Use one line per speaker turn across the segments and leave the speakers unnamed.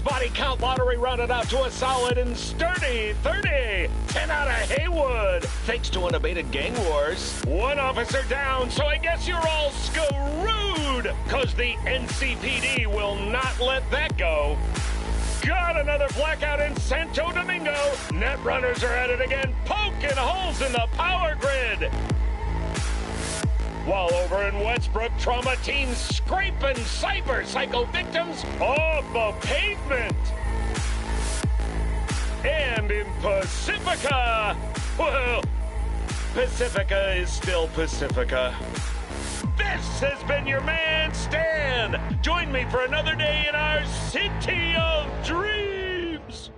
body count lottery rounded out to a solid and sturdy 30. 10 out of Haywood, thanks to unabated gang wars. One officer down, so I guess you're all screwed, cause the NCPD will not let that go. Got another blackout in Santo Domingo. Net runners are at it again, poking holes in the power grid. While over in Westbrook, trauma teams scraping cyber psycho victims off the pavement. And in Pacifica, well, Pacifica is still Pacifica. This has been your man, Stan. Join me for another day in our city of dreams.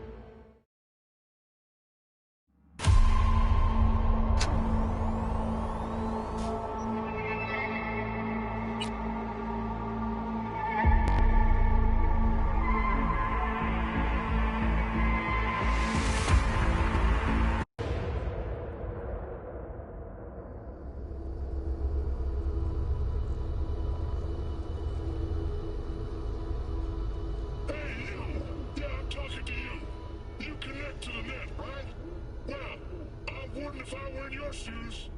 If I were in your shoes,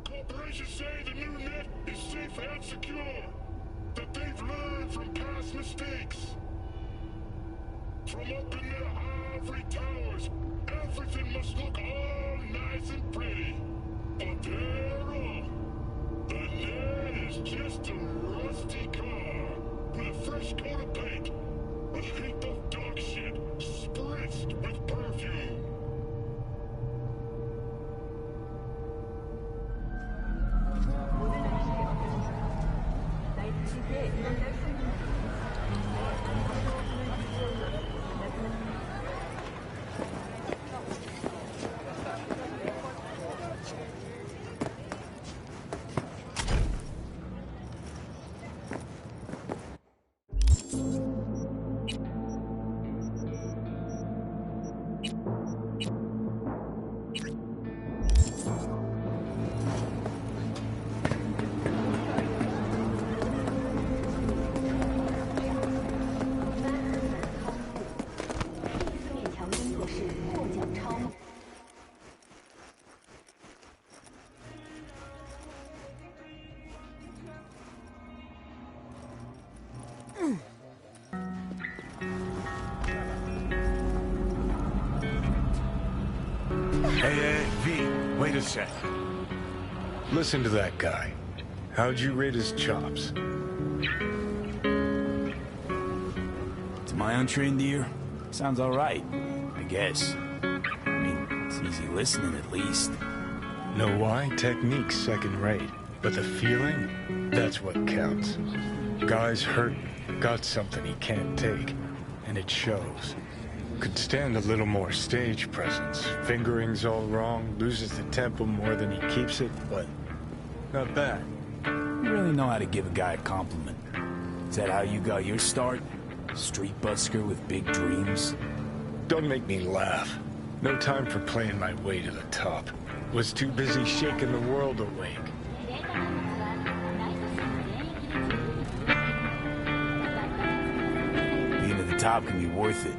corporations say the new net is safe and secure, that they've learned from past mistakes. From up in their ivory towers, everything must look all nice and pretty. But they're wrong. The net is just a rusty car with a fresh coat of paint, a hint of dog shit spritzed with perfume.
Hey, V, wait a sec.
Listen to that guy. How'd you rate his chops?
To my untrained ear, sounds all right, I guess. I mean, it's easy listening at least.
Know why? Technique's second rate. But the feeling? That's what counts. Guy's hurting, got something he can't take, and it shows. Could stand a little more stage presence. Fingering's all wrong, loses the tempo more than he keeps it, but not bad.
You really know how to give a guy a compliment. Is that how you got your start? Street busker with big dreams?
Don't make me laugh. No time for playing my way to the top. Was too busy shaking the world awake.
Being at the top can be worth it.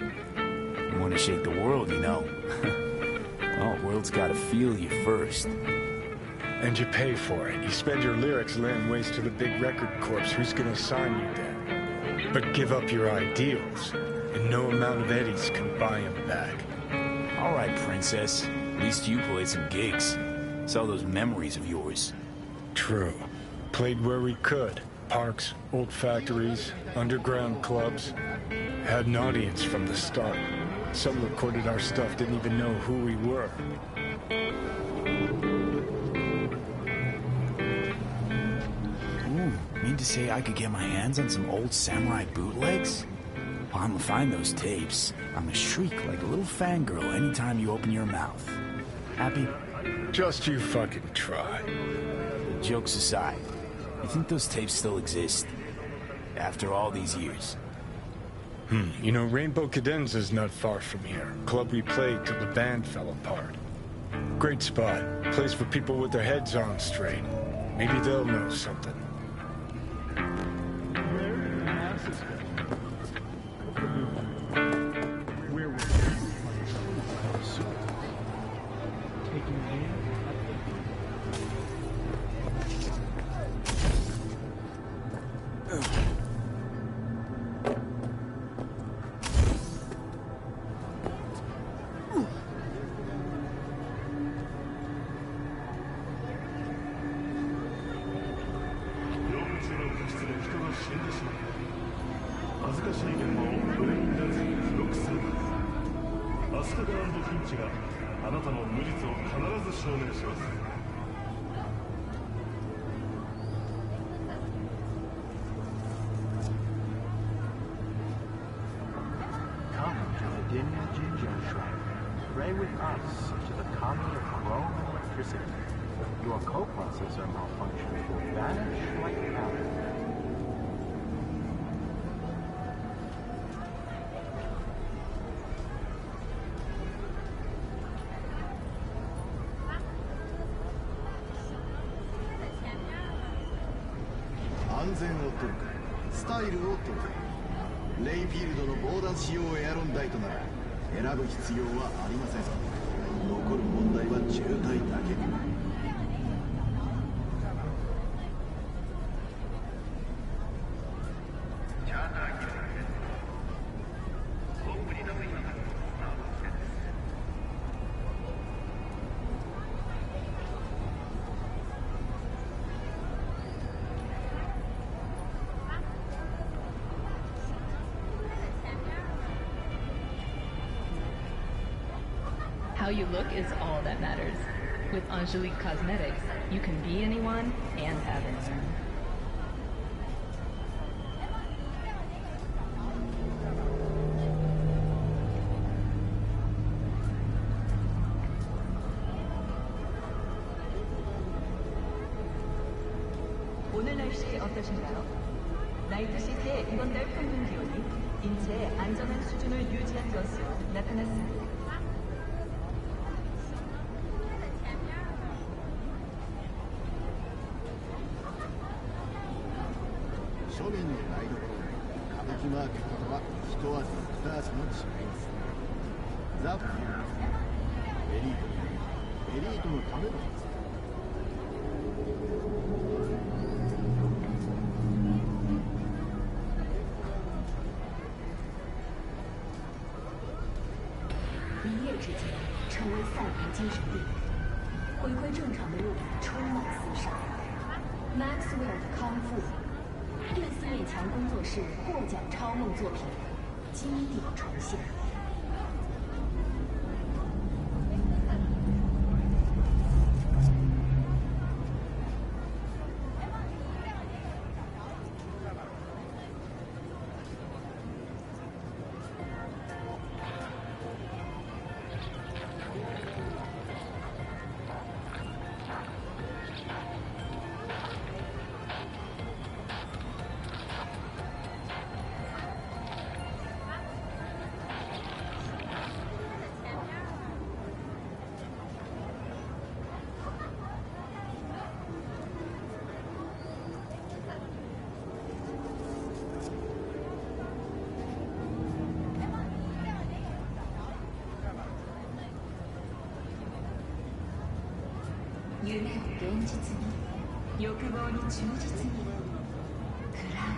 You want to shake the world, you know. Well, the world's got to feel you first.
And you pay for it. You spend your lyrics laying waste to the big record corps. Who's gonna sign you then? But give up your ideals, and no amount of eddies can buy them back.
All right, princess. At least you played some gigs. Sell those memories of yours.
True. Played where we could. Parks, old factories, underground clubs. Had an audience from the start. Some recorded our stuff, didn't even know who we were.
Ooh, mean to say I could get my hands on some old samurai bootlegs? Well, I'm gonna find those tapes. I'm gonna shriek like a little fangirl anytime you open your mouth. Happy?
Just you fucking try.
Jokes aside, you think those tapes still exist? After all these years?
You know, Rainbow Cadenza's not far from here. Club we played till the band fell apart. Great spot. Place for people with their heads on straight. Maybe they'll know something.
しい現場をブレインダンスに記録する。アスカガー&フィンチがあなたの無実を必ず証明します。
Come to the Dinya Jinja Shrine. Pray with us to the kami of chrome and electricity. Your coprocessor malfunction will vanish like powder.
Anzenを取るか、スタイルを取るか。レイフィールドの防弾仕様エアロンダイトなら選ぶ必要はありません。残る問題は渋滞だけ。
How you look is all that matters. With Angelique Cosmetics, you can be anyone and have anyone.
오늘 날씨 어떠신가요? 나이트시티의 이번 달 평균 기온이 인체의 안전한 수준을 유지한 것으로 나타났습니다.
Maxwell 的康复，对思伟强工作室获奖超梦作品经典重现。夢を現実に、欲望に忠実に。クラウ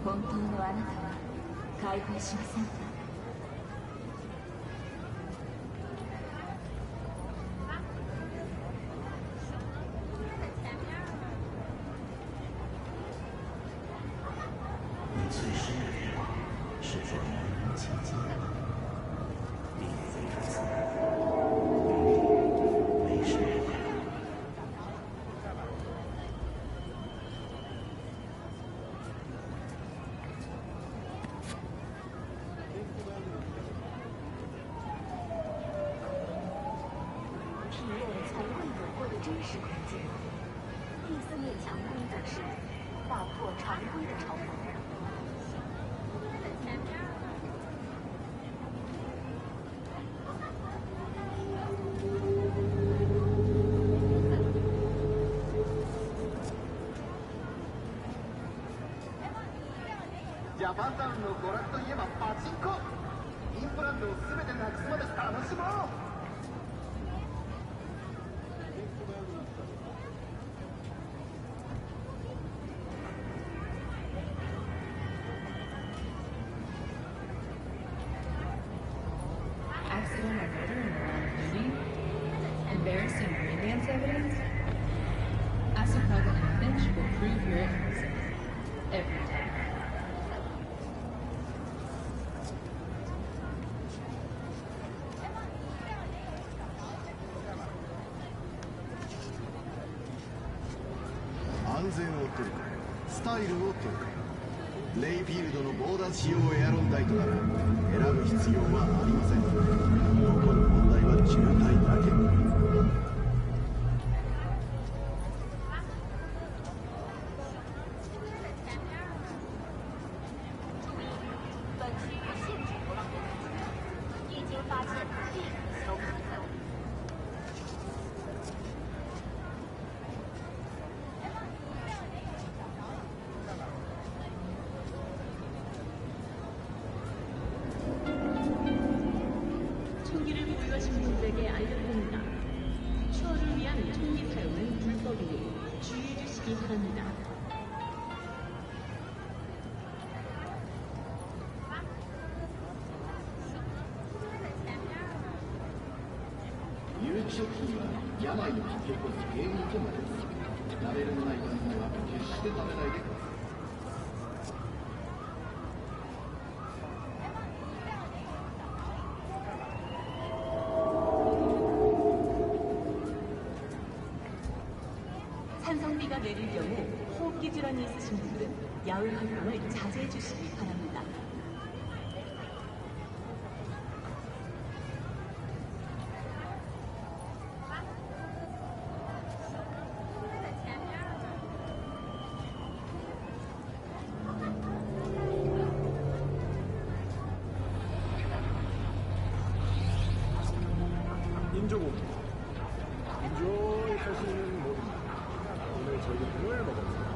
ド、本当のあなたは解放しませんか？
你最深的愿望是否能如其经？并非如此。没事。
体验从未有过的真实空间，第四面墙工作室打破常规的嘲讽。
ジャパンタウンの娯楽といえばパチンコ。インプラントを全てなくすまで楽しもう。
Accidental murder in the line of duty? Embarrassing breakdance evidence? Asakaga and Finch will prove your innocence. Every time.
スタイルを取る。レイフィールドの防弾仕様エアロンダイトなら選ぶ必要はありません。残る問題は渋滞だけ。
총기를 보유하신 분들에게 알려드립니다. 추월을 위한 총기 사용은 불법이니 주의해 주시기 바랍니다. 산성비가 내릴 경우 호흡기 질환이 있으신 분들은 야외 활동을 자제해 주시기 바랍니다.
인조고 인조에 사시는 모든 오늘 저희가 뭘 먹었어요?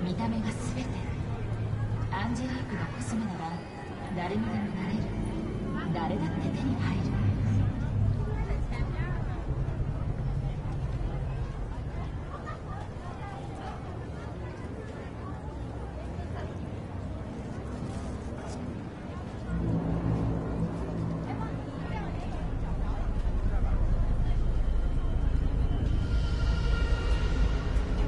미담가全てアンジェリークのコスメなら誰にでもなれる。誰だって手に入る。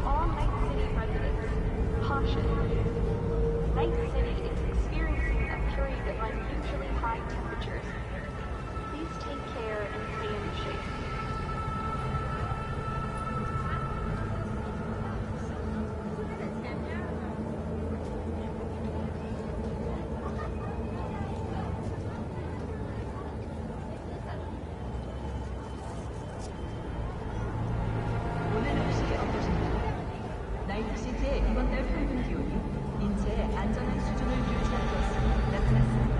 All Night City residents, caution. Night City is experiencing a period of unusually high temperatures. Please take care and stay in shape.
오늘 날씨 어떠신가요? 나이트시티의 이번 달 평균 기온이 인체의 안전한 수준을 유지한 것으로 나타났습니다.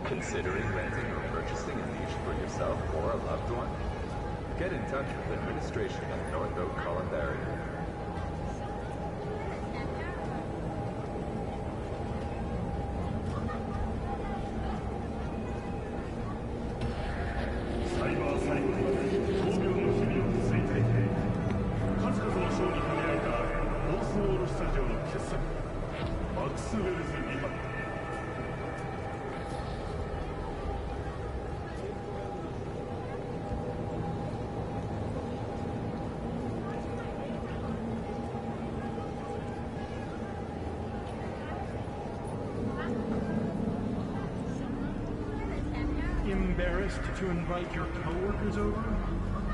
Considering renting or purchasing a niche for yourself or a loved one? Get in touch with administration at North Oak Columbarium.
Embarrassed to invite your coworkers over?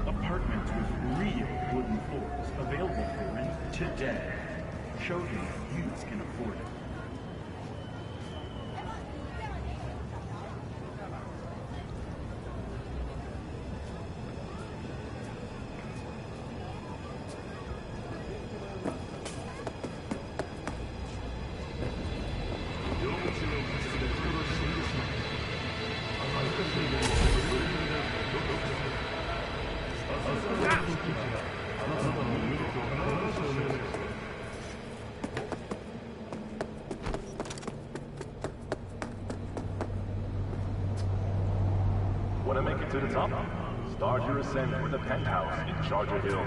Apartments with real wooden floors available for rent today. Show them you can afford it.
Want to make it to the top? Start your ascent with a penthouse in Charger Hill.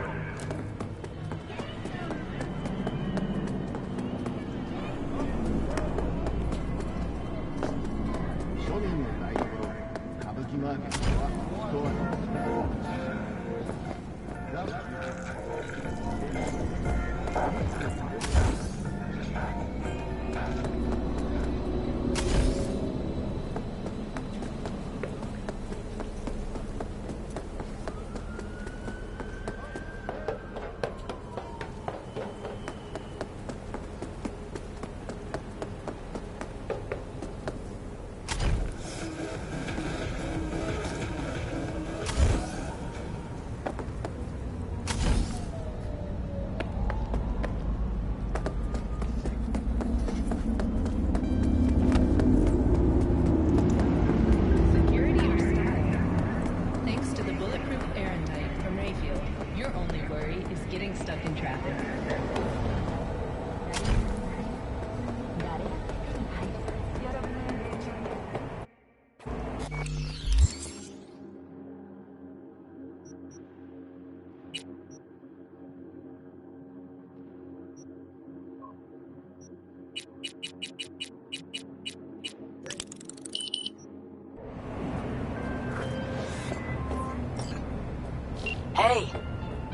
Hey,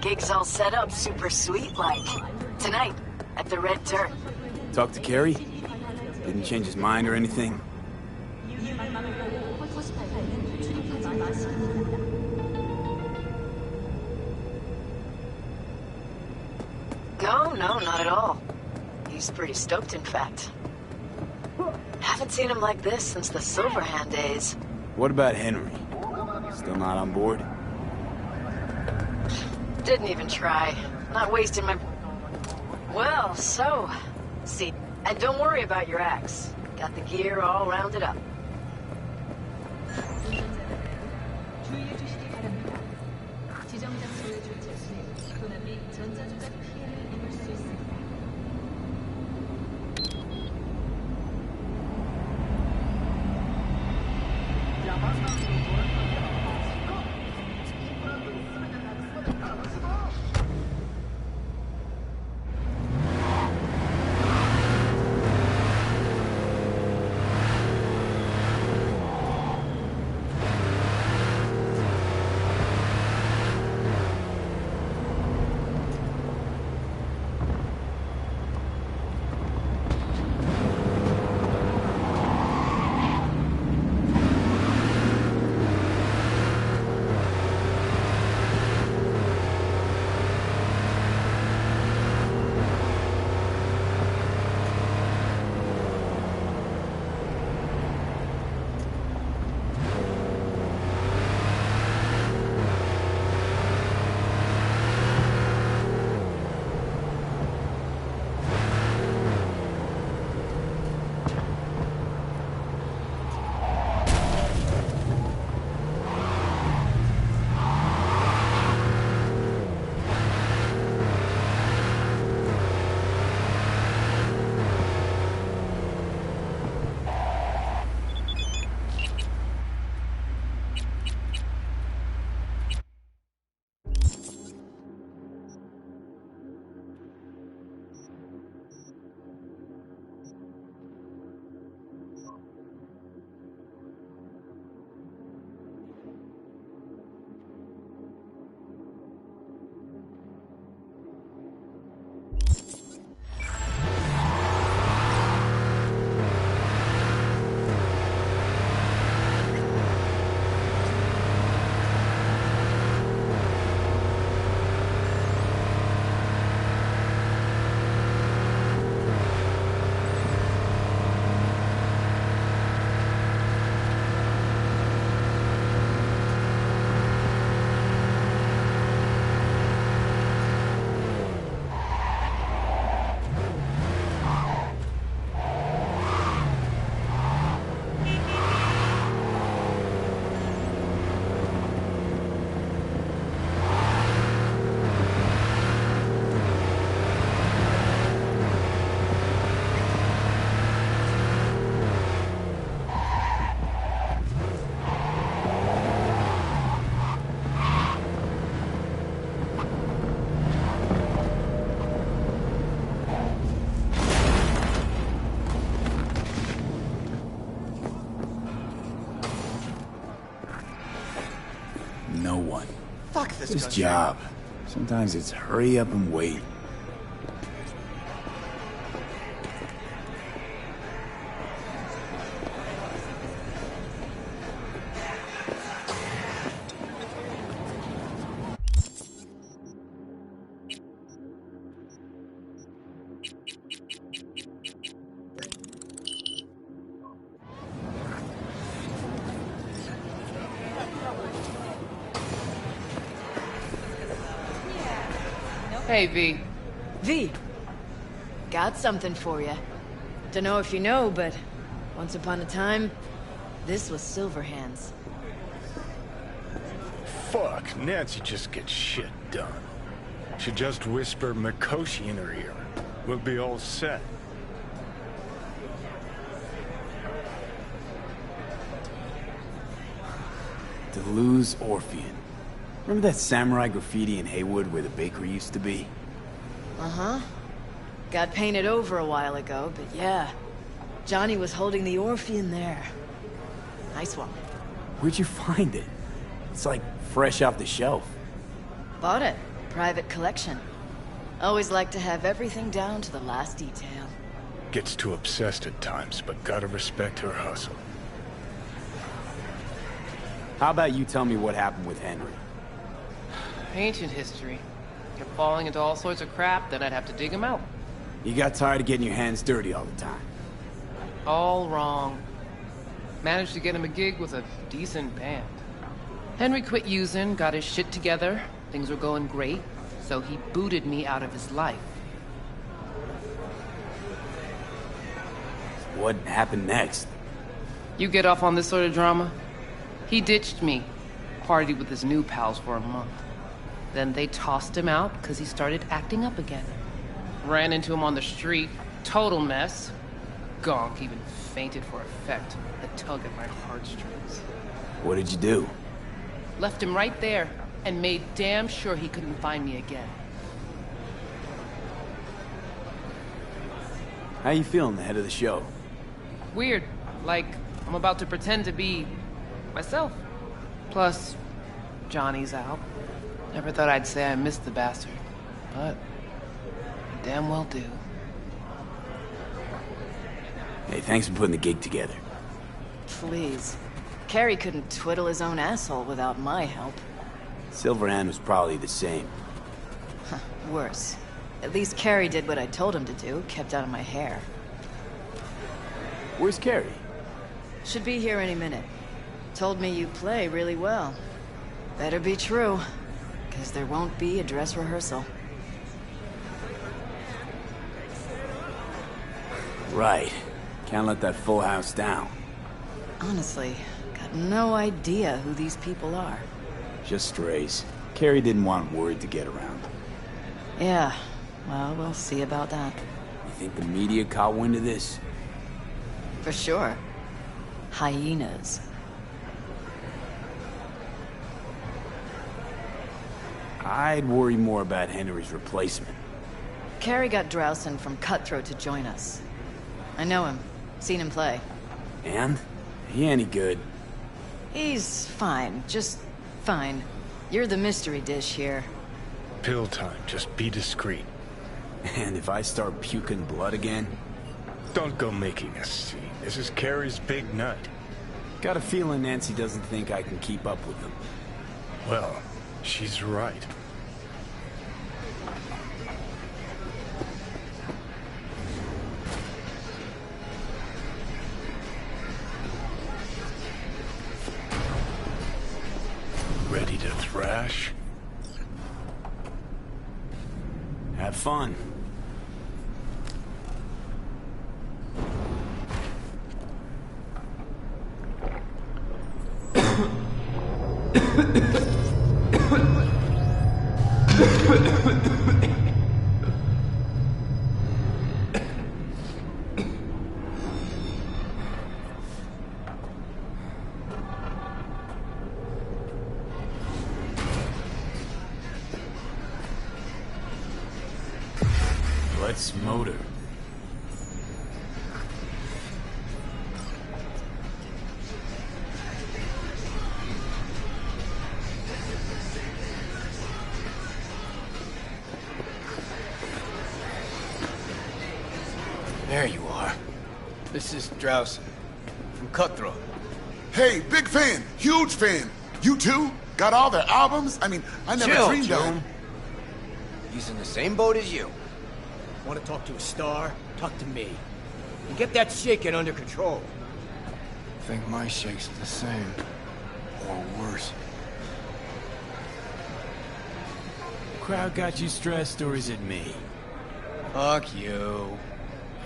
gig's all set up super sweet like. Tonight, at the Red Turn.
Talk to Kerry? Didn't change his mind or anything?
No, not at all. He's pretty stoked, in fact. Haven't seen him like this since the Silverhand days.
What about Henry? Still not on board?
Didn't even try. Not wasting my... Well, so... See, and don't worry about your axe. Got the gear all rounded up.
No one.
Fuck
This job. Sometimes it's hurry up and wait.
Hey, V. V. Got something for you. Dunno if you know, but once upon a time, this was Silverhand's.
Fuck, Nancy just gets shit done. She just whisper Mikoshi in her ear. We'll be all set.
Deleuze Orphean. Remember that samurai graffiti in Haywood where the bakery used to be?
Uh-huh. Got painted over a while ago, but yeah. Johnny was holding the Orphean there. Nice one.
Where'd you find it? It's like fresh off the shelf.
Bought it. Private collection. Always like to have everything down to the last detail.
Gets too obsessed at times, but gotta respect her hustle.
How about you tell me what happened with Henry?
Ancient history. Kept falling into all sorts of crap, then I'd have to dig him out.
You got tired of getting your hands dirty all the time.
All wrong. Managed to get him a gig with a decent band. Henry quit using, got his shit together. Things were going great, so he booted me out of his life.
What happened next?
You get off on this sort of drama? He ditched me. Partied with his new pals for a month. Then they tossed him out because he started acting up again. Ran into him on the street. Total mess. Gonk even fainted for effect. A tug at my heartstrings.
What did you do?
Left him right there and made damn sure he couldn't find me again.
How you feeling ahead of the show?
Weird. Like, I'm about to pretend to be myself. Plus, Johnny's out. Never thought I'd say I missed the bastard, but I damn well do.
Hey, thanks for putting the gig together.
Please. Carrie couldn't twiddle his own asshole without my help.
Silverhand was probably the same.
Huh, worse. At least Carrie did what I told him to do, kept out of my hair.
Where's Carrie?
Should be here any minute. Told me you play really well. Better be true, because there won't be a dress rehearsal.
Right. Can't let that full house down.
Honestly, got no idea who these people are.
Just strays. Carrie didn't want word to get around.
Yeah, well, we'll see about that.
You think the media caught wind of this?
For sure. Hyenas.
I'd worry more about Henry's replacement.
Carrie got Drowson from Cutthroat to join us. I know him. Seen him play.
And? He any good?
He's fine. Just fine. You're the mystery dish here.
Pill time. Just be discreet.
And if I start puking blood again?
Don't go making a scene. This is Carrie's big night.
Got a feeling Nancy doesn't think I can keep up with them.
Well, she's right. Ready to thrash?
Have fun. Let's motor.
There you are. This is Drowson, from Cutthroat.
Hey, big fan, huge fan. You too? Got all their albums? I mean, I never dreamed of.
He's in the same boat as you. Want to talk to a star? Talk to me. And get that shaking under control.
I think my shake's the same. Or worse.
Crowd got you stressed, or is it me?
Fuck you.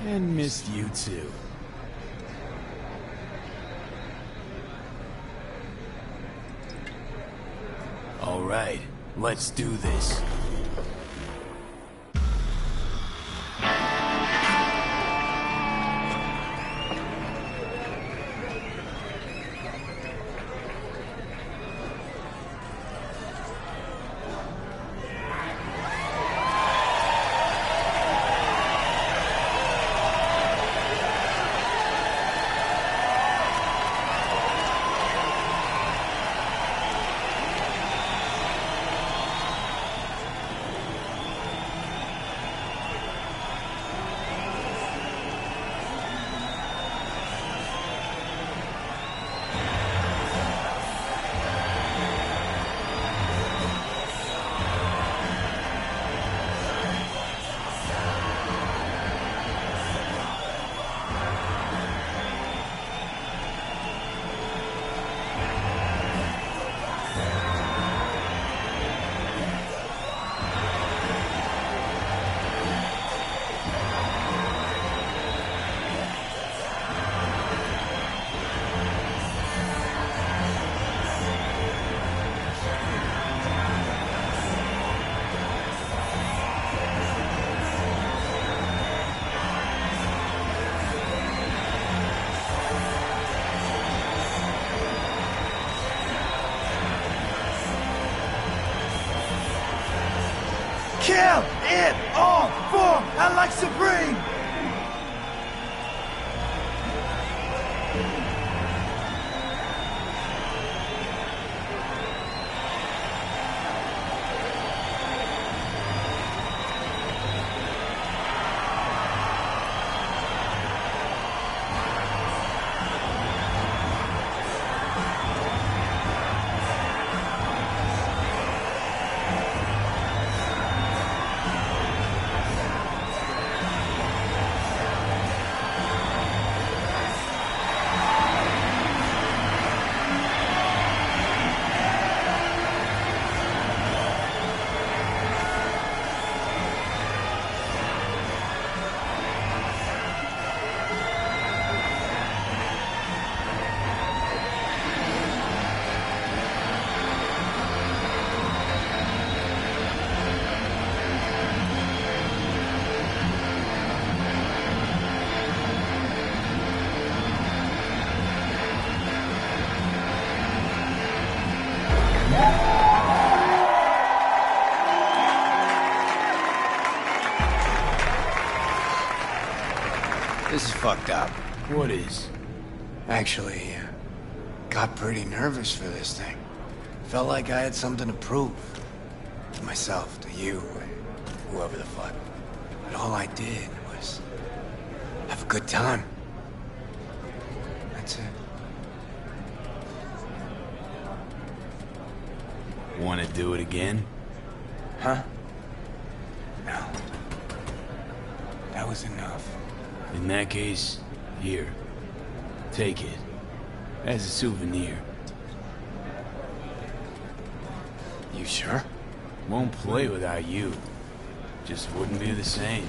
And missed you too. All right, let's do this.
Hell in all form and like supreme! This is fucked up.
What is?
Actually, got pretty nervous for this thing. Felt like I had something to prove. To myself, to you, whoever the fuck. But all I did was have a good time. That's it.
Want to do it again?
Huh? No. That was enough.
In that case, here. Take it. As a souvenir.
You sure?
Won't play without you. Just wouldn't be the same.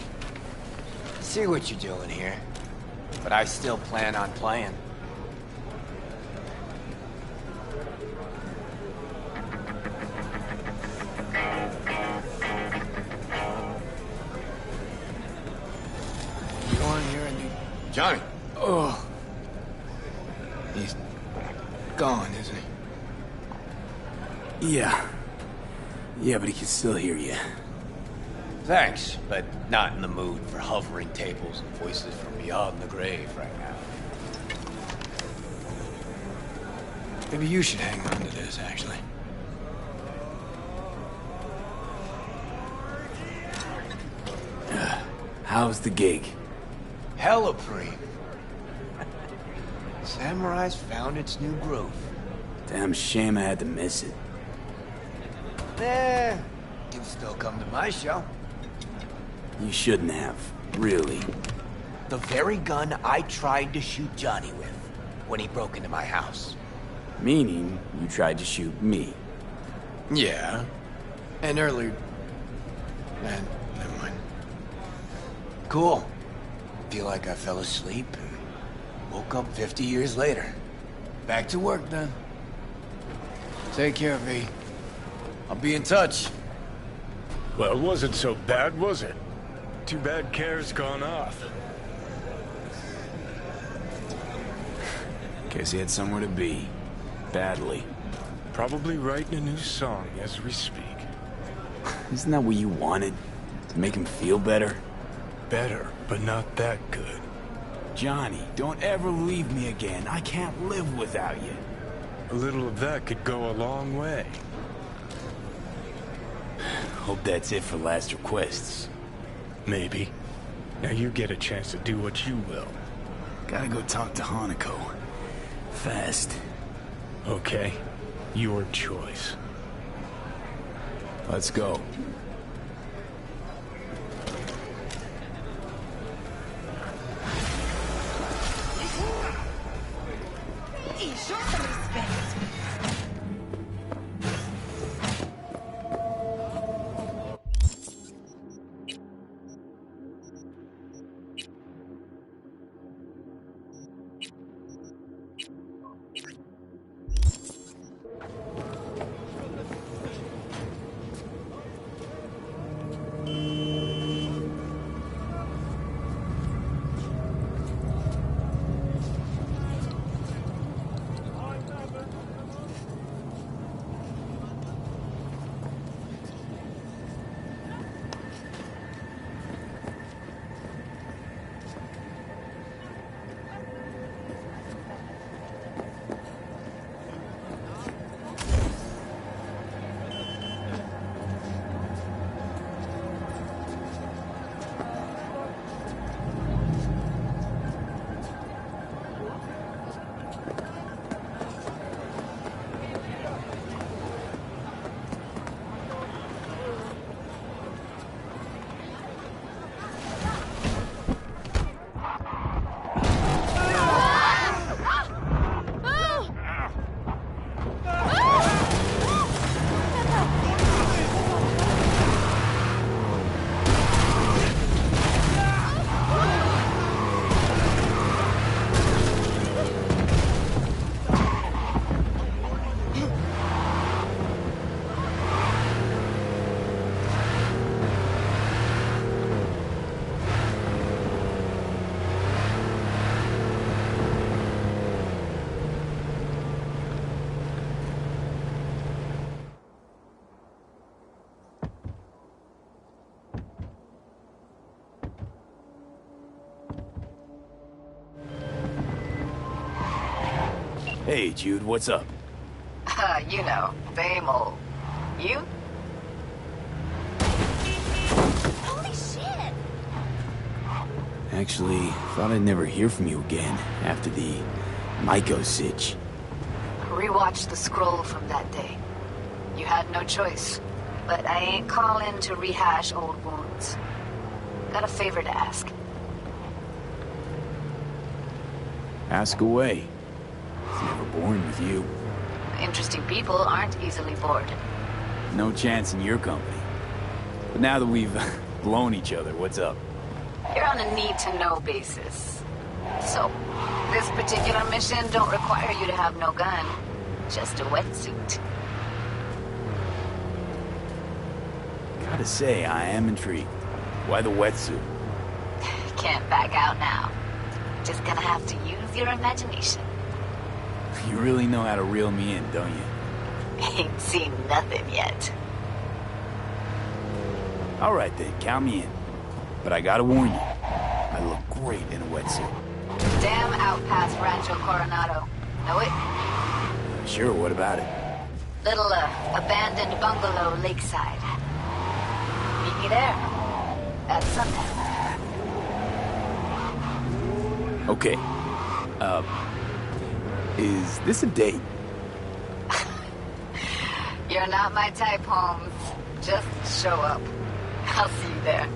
See what you're doing here. But I still plan on playing.
Johnny!
Oh. He's gone, isn't he?
Yeah. Yeah, but he can still hear you.
Thanks, but not in the mood for hovering tables and voices from beyond the grave right now.
Maybe you should hang on to this, actually.
How's the gig?
Hella preem. Samurai's found its new groove.
Damn shame I had to miss it.
You still come to my show.
You shouldn't have, really.
The very gun I tried to shoot Johnny with when he broke into my house.
Meaning, you tried to shoot me.
Yeah. And earlier... Man, never mind.
Cool. Feel like I fell asleep and woke up 50 years later.
Back to work, then. Take care, V. I'll be in touch.
Well, it wasn't so bad, was it? Too bad Care's gone off.
Guess he had somewhere to be. Badly.
Probably writing a new song as we speak.
Isn't that what you wanted? To make him feel better?
Better, but not that good.
Johnny, don't ever leave me again. I can't live without you.
A little of that could go a long way.
Hope that's it for last requests.
Maybe. Now you get a chance to do what you will.
Gotta go talk to Hanako. Fast.
Okay. Your choice.
Let's go.
Show some respect.
Hey, Jude, what's up?
You know, same old. You?
Holy shit!
Actually, thought I'd never hear from you again after the Maiko sitch.
Rewatched the scroll from that day. You had no choice. But I ain't calling to rehash old wounds. Got a favor to ask.
Ask away. It's never boring with you.
Interesting people aren't easily bored.
No chance in your company. But now that we've blown each other, what's up?
You're on a need-to-know basis. So, this particular mission don't require you to have no gun. Just a wetsuit.
Gotta say, I am intrigued. Why the wetsuit?
Can't back out now. Just gonna have to use your imagination.
You really know how to reel me in, don't you?
Ain't seen nothing yet.
All right then, count me in. But I gotta warn you, I look great in a wetsuit.
Damn out past Rancho Coronado. Know it?
Sure, what about it?
Little, abandoned bungalow lakeside. Meet me there. At sundown.
Okay. Is this a date?
You're not my type, Holmes. Just show up. I'll see you there.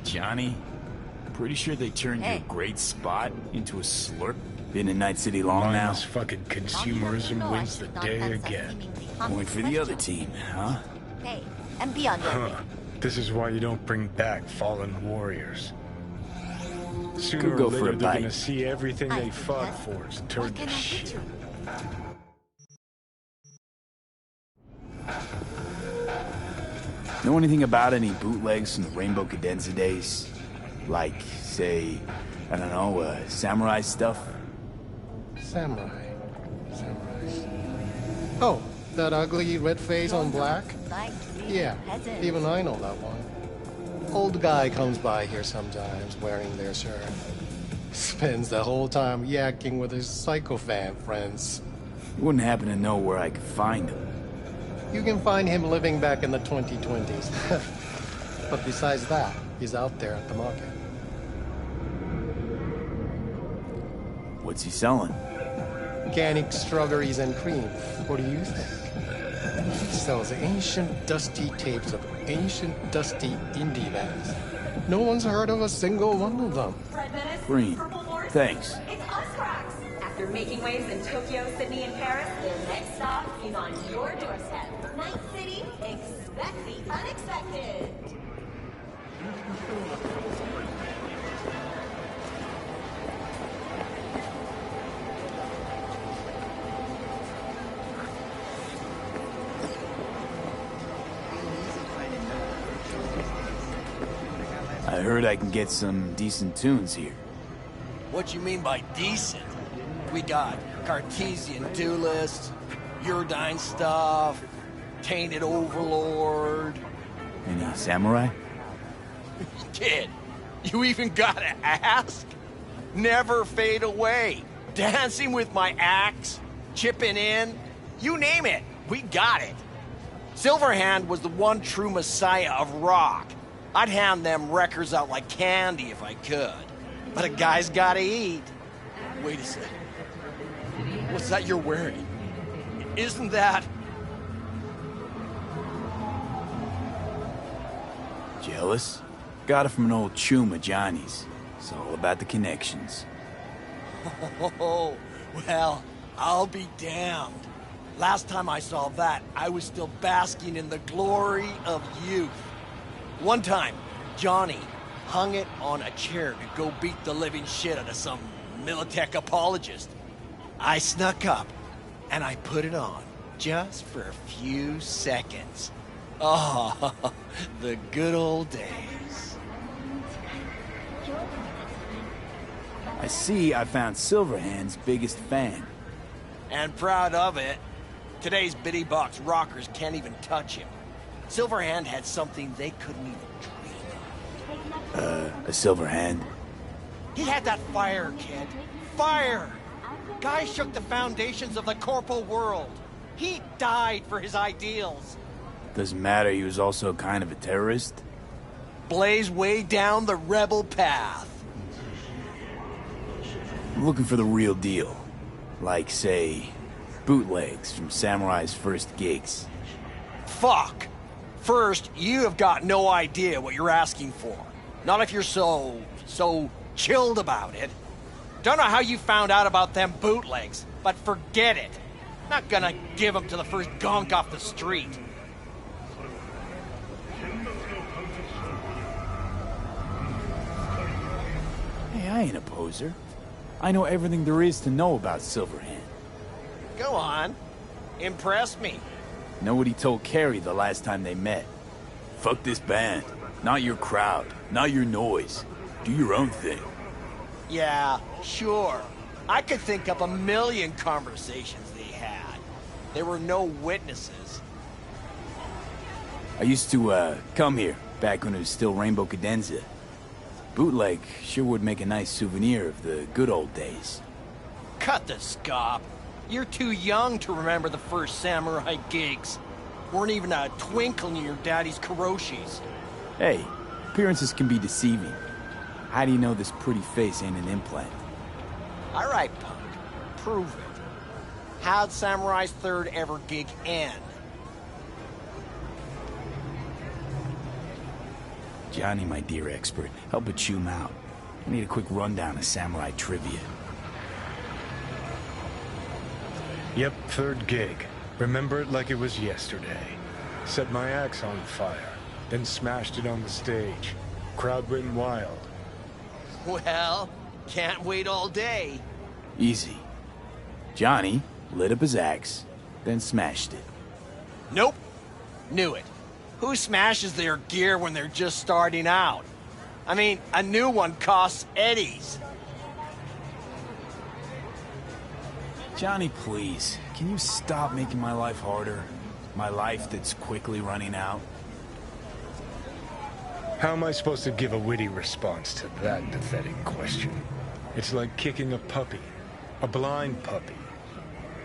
Johnny, pretty sure they turned your great spot into a slurp. Been in Night City long now.
Mindless fucking consumerism wins the day again.
Point for the other team, huh?
Hey, and be on your way.
This is why you don't bring back fallen warriors. Sooner
Could go
or
for a
later, they're
bite.
gonna see everything they fought for is turned to shit.
Know anything about any bootlegs from the Rainbow Cadenza days? Like, say, I don't know, samurai stuff?
Samurai. Oh, that ugly red face on black? Yeah, even I know that one. Old guy comes by here sometimes wearing their shirt. Spends the whole time yakking with his psychophant friends.
You wouldn't happen to know where I could find him.
You can find him living back in the 2020s. But besides that, he's out there at the market.
What's he selling?
Organic strawberries and cream. What do you think? He sells ancient, dusty tapes of ancient, dusty indie bands. No one's heard of a single one of them.
Green. Thanks.
After making waves in Tokyo, Sydney, and Paris, the next stop is on your doorstep. Night City, expect the unexpected.
I heard I can get some decent tunes here.
What you mean by decent? We got Cartesian Duelist, Uridine stuff, Tainted Overlord.
Any samurai?
Kid, you even gotta ask? Never fade away. Dancing with my axe? chipping in, you name it, we got it. Silverhand was the one true messiah of rock. I'd hand them records out like candy if I could. But a guy's gotta eat. Wait a second. What's that you're wearing? Isn't that...
Jealous? Got it from an old chum of Johnny's. It's all about the connections.
Oh, well, I'll be damned. Last time I saw that, I was still basking in the glory of youth. One time, Johnny hung it on a chair to go beat the living shit out of some Militech apologist. I snuck up, and I put it on, just for a few seconds. Oh, the good old days.
I see I found Silverhand's biggest fan.
And proud of it. Today's bitty box rockers can't even touch him. Silverhand had something they couldn't even dream of.
A Silverhand?
He had that fire, kid. Fire! Guy shook the foundations of the corporal world. He died for his ideals.
Doesn't matter, he was also kind of a terrorist.
Blazed way down the rebel path.
I'm looking for the real deal. Like, say, bootlegs from Samurai's first gigs.
Fuck! First, you have got no idea what you're asking for. Not if you're so chilled about it. Don't know how you found out about them bootlegs, but forget it. Not gonna give them to the first gonk off the street.
Hey, I ain't a poser. I know everything there is to know about Silverhand.
Go on. Impress me.
Know what he told Carrie the last time they met? Fuck this band. Not your crowd. Not your noise. Do your own thing.
Yeah, sure. I could think up a million conversations they had. There were no witnesses.
I used to, come here, back when it was still Rainbow Cadenza. Bootleg sure would make a nice souvenir of the good old days.
Cut the scop. You're too young to remember the first Samurai gigs. Weren't even a twinkle in your daddy's Kuroshis.
Hey, appearances can be deceiving. How do you know this pretty face ain't an implant?
All right, punk. Prove it. How'd Samurai's third ever gig end?
Johnny, my dear expert, help a chum out. I need a quick rundown of Samurai trivia.
Yep, third gig. Remember it like it was yesterday. Set my axe on fire, then smashed it on the stage. Crowd went wild.
Well, can't wait all day.
Easy. Johnny lit up his axe, then smashed it.
Nope. Knew it. Who smashes their gear when they're just starting out? I mean, a new one costs eddies.
Johnny, please, can you stop making my life harder? My life that's quickly running out?
How am I supposed to give a witty response to that pathetic question? It's like kicking a puppy. A blind puppy.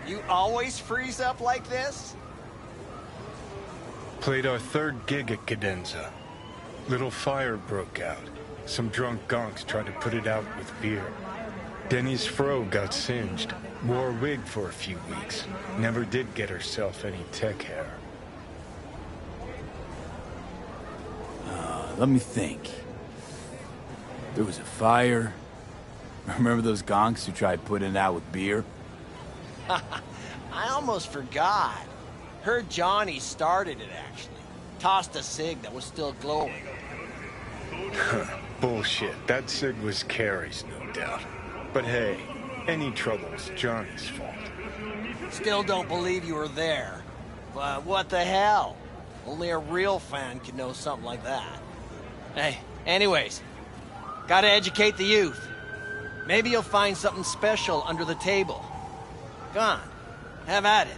You always freeze up like this?
Played our third gig at Cadenza. Little fire broke out. Some drunk gonks tried to put it out with beer. Denny's fro got singed. Wore a wig for a few weeks. Never did get herself any tech hair.
Let me think. There was a fire. Remember those gonks who tried putting it out with beer?
I almost forgot. Heard Johnny started it, actually. Tossed a cig that was still glowing.
Bullshit. That cig was Carrie's, no doubt. But hey, any trouble's Johnny's fault.
Still don't believe you were there. But what the hell? Only a real fan could know something like that. Hey, anyways, gotta educate the youth. Maybe you'll find something special under the table. Go on, have at it.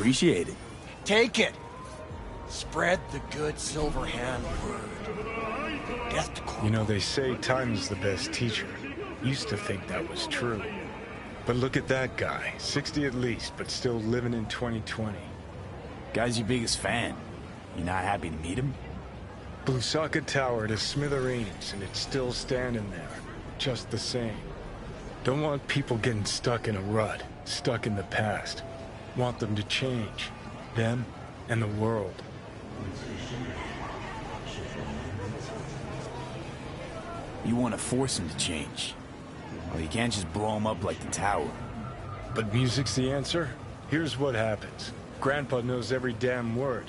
Appreciate it.
Take it. Spread the good silver hand word. Death to Corporal.
You know, they say time is the best teacher. Used to think that was true. But look at that guy. 60 at least, but still living in 2020.
Guy's your biggest fan. You not happy to meet him?
Blusaka Tower to smithereens, and it's still standing there. Just the same. Don't want people getting stuck in a rut, stuck in the past. Want them to change. Them and the world.
You want to force him to change. Well, you can't just blow him up like the tower.
But music's the answer? Here's what happens. Grandpa knows every damn word.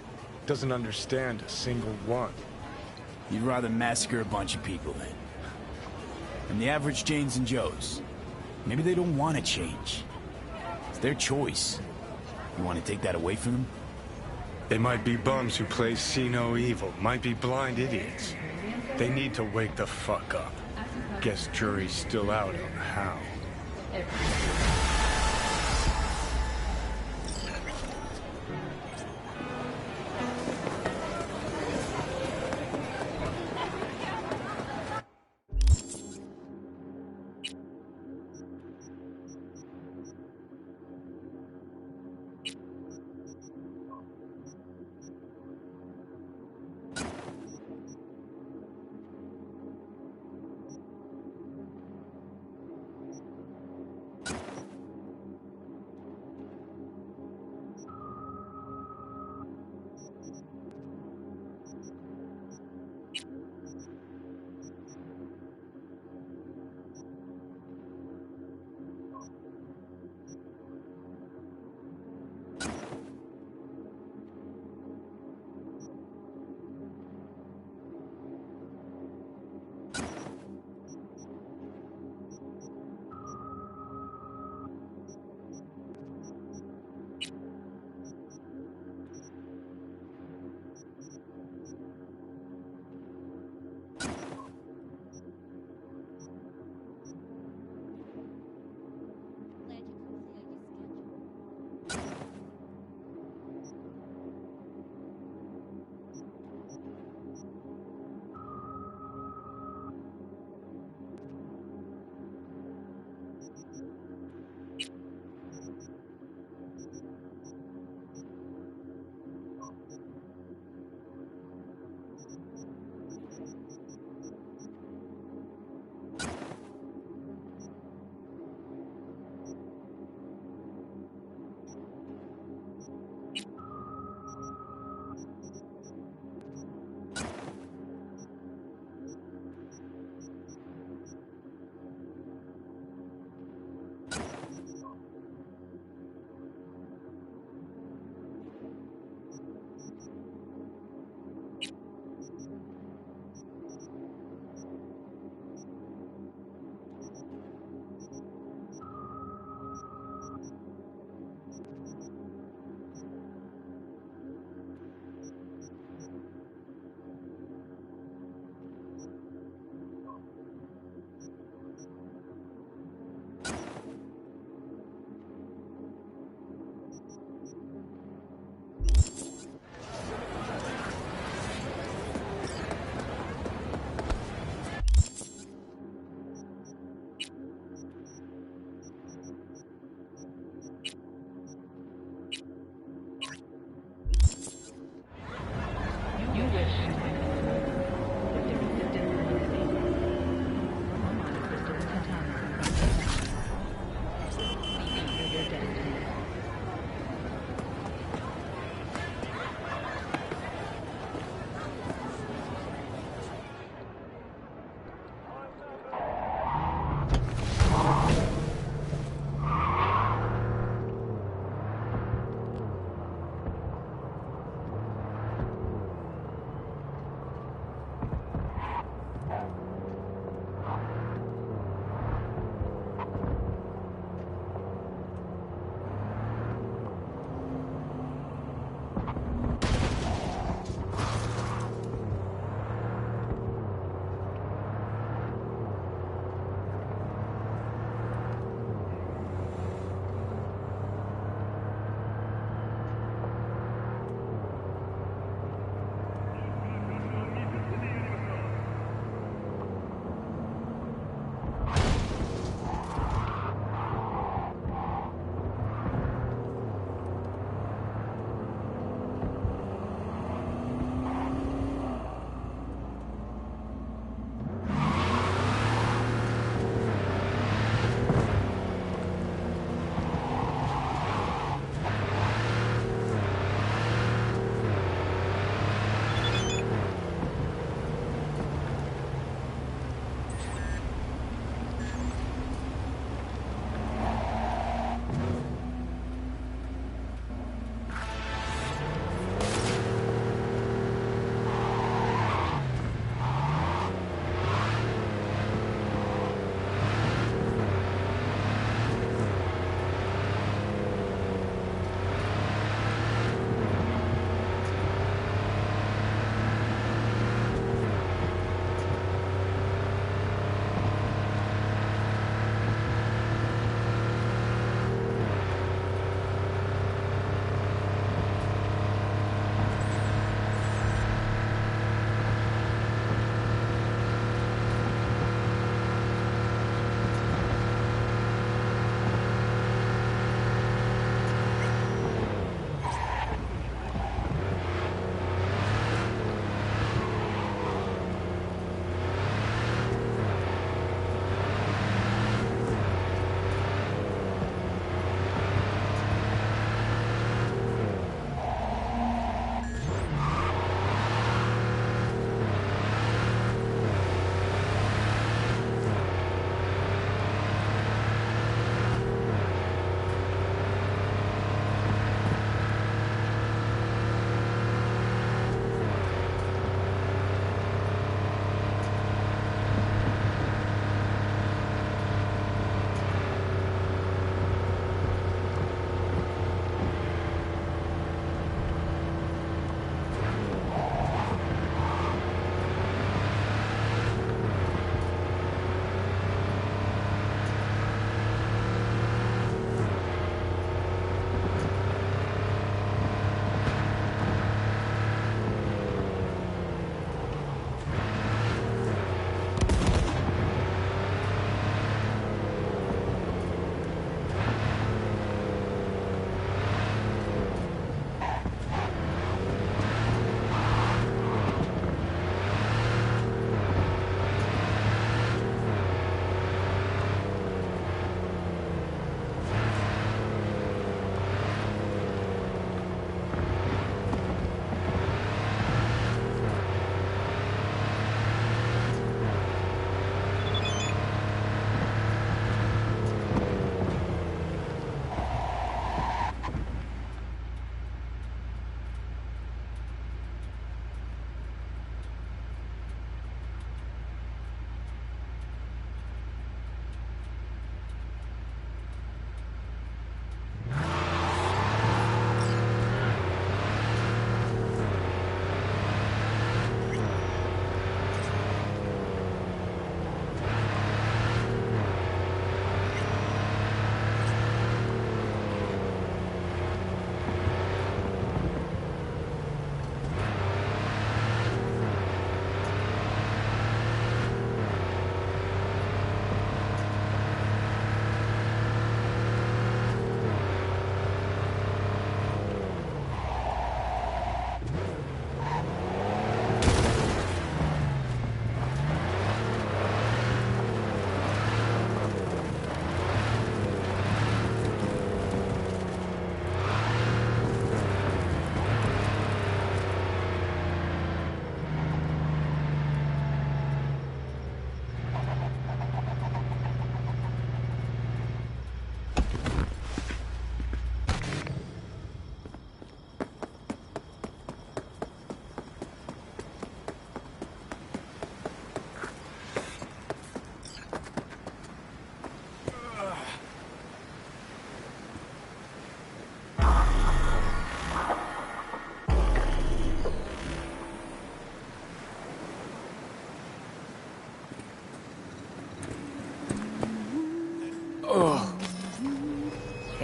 Doesn't understand a single one.
You'd rather massacre a bunch of people then. And the average Janes and Joes. Maybe they don't want to change. It's their choice. You want to take that away from them?
They might be bums who play see no evil, might be blind idiots. They need to wake the fuck up. Guess jury's still out on how.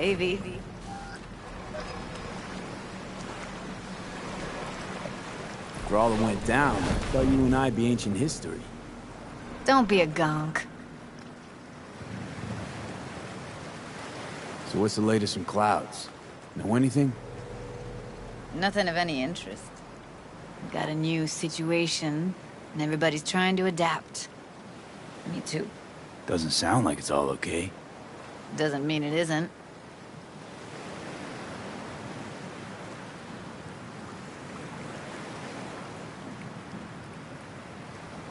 Hey, V.
For all that went down, I thought you and I'd be ancient history.
Don't be a gonk.
So what's the latest from Clouds? Know anything?
Nothing of any interest. Got a new situation, and everybody's trying to adapt. Me too.
Doesn't sound like it's all okay.
Doesn't mean it isn't.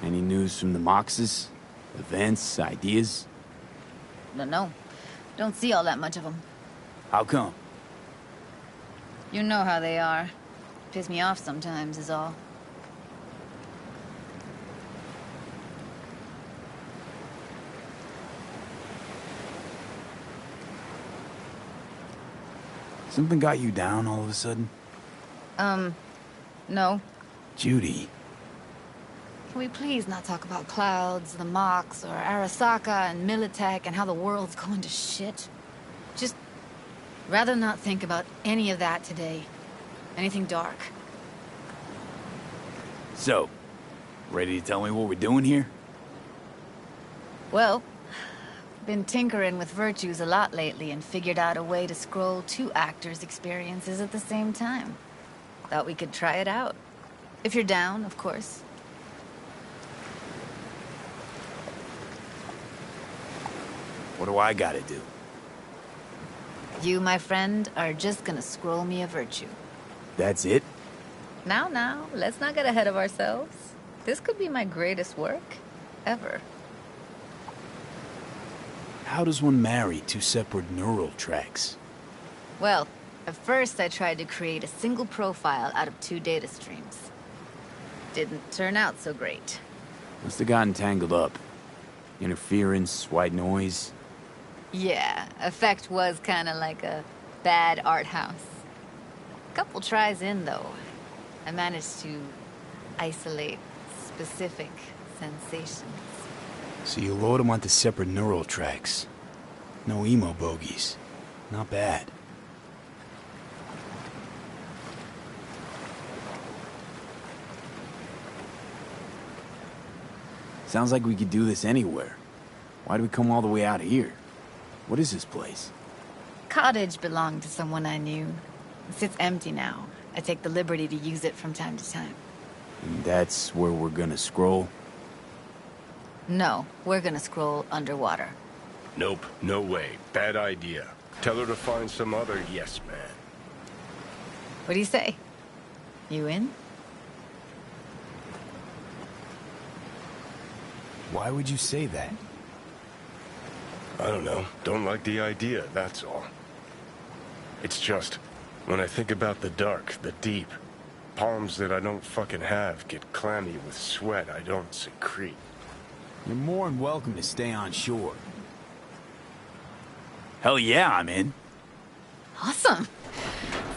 Any news from the Moxes? Events, ideas?
No. Don't see all that much of them.
How come?
You know how they are. Piss me off sometimes, is all.
Something got you down all of a sudden?
No.
Judy.
Can we please not talk about Clouds, the Mox, or Arasaka and Militech and how the world's going to shit? Just rather not think about any of that today. Anything dark.
So, ready to tell me what we're doing here?
Well, been tinkering with virtues a lot lately and figured out a way to scroll 2 actors' experiences at the same time. Thought we could try it out. If you're down, of course.
What do I gotta do?
You, my friend, are just gonna scroll me a virtue.
That's it?
Now, let's not get ahead of ourselves. This could be my greatest work, ever.
How does one marry 2 separate neural tracks?
Well, at first I tried to create a single profile out of 2 data streams. Didn't turn out so great.
Must have gotten tangled up. Interference, white noise.
Yeah, effect was kinda like a bad art house. Couple tries in, though. I managed to isolate specific sensations.
So you load them onto separate neural tracks. No emo bogies. Not bad. Sounds like we could do this anywhere. Why'd we come all the way out here? What is this place?
Cottage belonged to someone I knew. It sits empty now. I take the liberty to use it from time to time.
And that's where we're gonna scroll?
No, we're gonna scroll underwater.
Nope, no way. Bad idea. Tell her to find some other yes man.
What do you say? You in?
Why would you say that?
I don't know. Don't like the idea, that's all. It's just, when I think about the dark, the deep, palms that I don't fucking have get clammy with sweat I don't secrete.
You're more than welcome to stay on shore. Hell yeah, I'm in.
Awesome.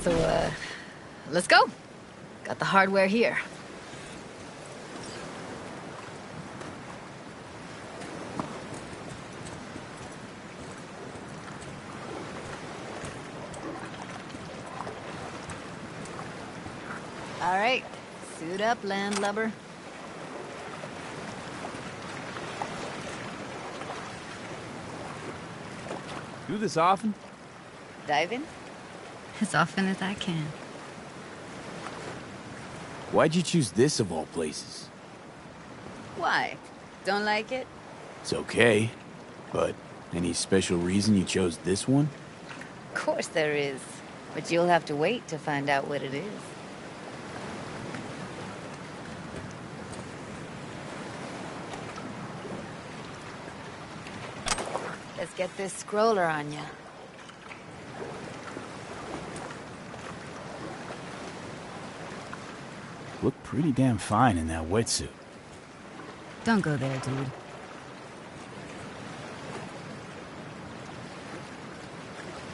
So, let's go. Got the hardware here. All right, suit up, landlubber.
Do this often?
Dive in? As often as I can.
Why'd you choose this of all places?
Why? Don't like it?
It's okay, but any special reason you chose this one?
Of course there is, but you'll have to wait to find out what it is. Let's get this scroller on ya.
Look pretty damn fine in that wetsuit.
Don't go there, dude.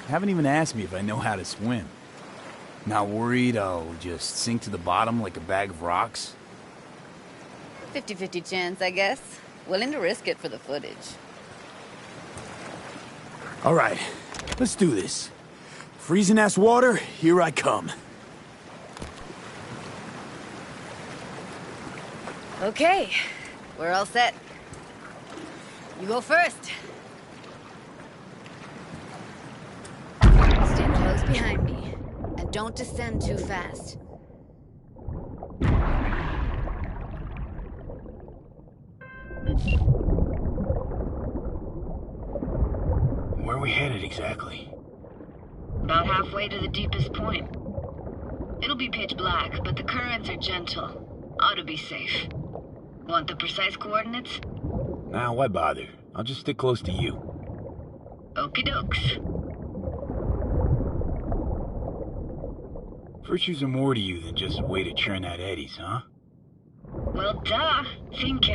Haven't even asked me if I know how to swim. Not worried I'll just sink to the bottom like a bag of rocks?
50-50 chance, I guess. Willing to risk it for the footage.
All right, let's do this. Freezing-ass water, here I come.
Okay, we're all set. You go first. Stand close behind me, and don't descend too fast.
Where are we headed exactly?
About halfway to the deepest point. It'll be pitch black, but the currents are gentle. Ought to be safe. Want the precise coordinates?
Nah, why bother? I'll just stick close to you.
Okie dokes.
Virtues are more to you than just a way to churn out eddies, huh?
Well, duh. Think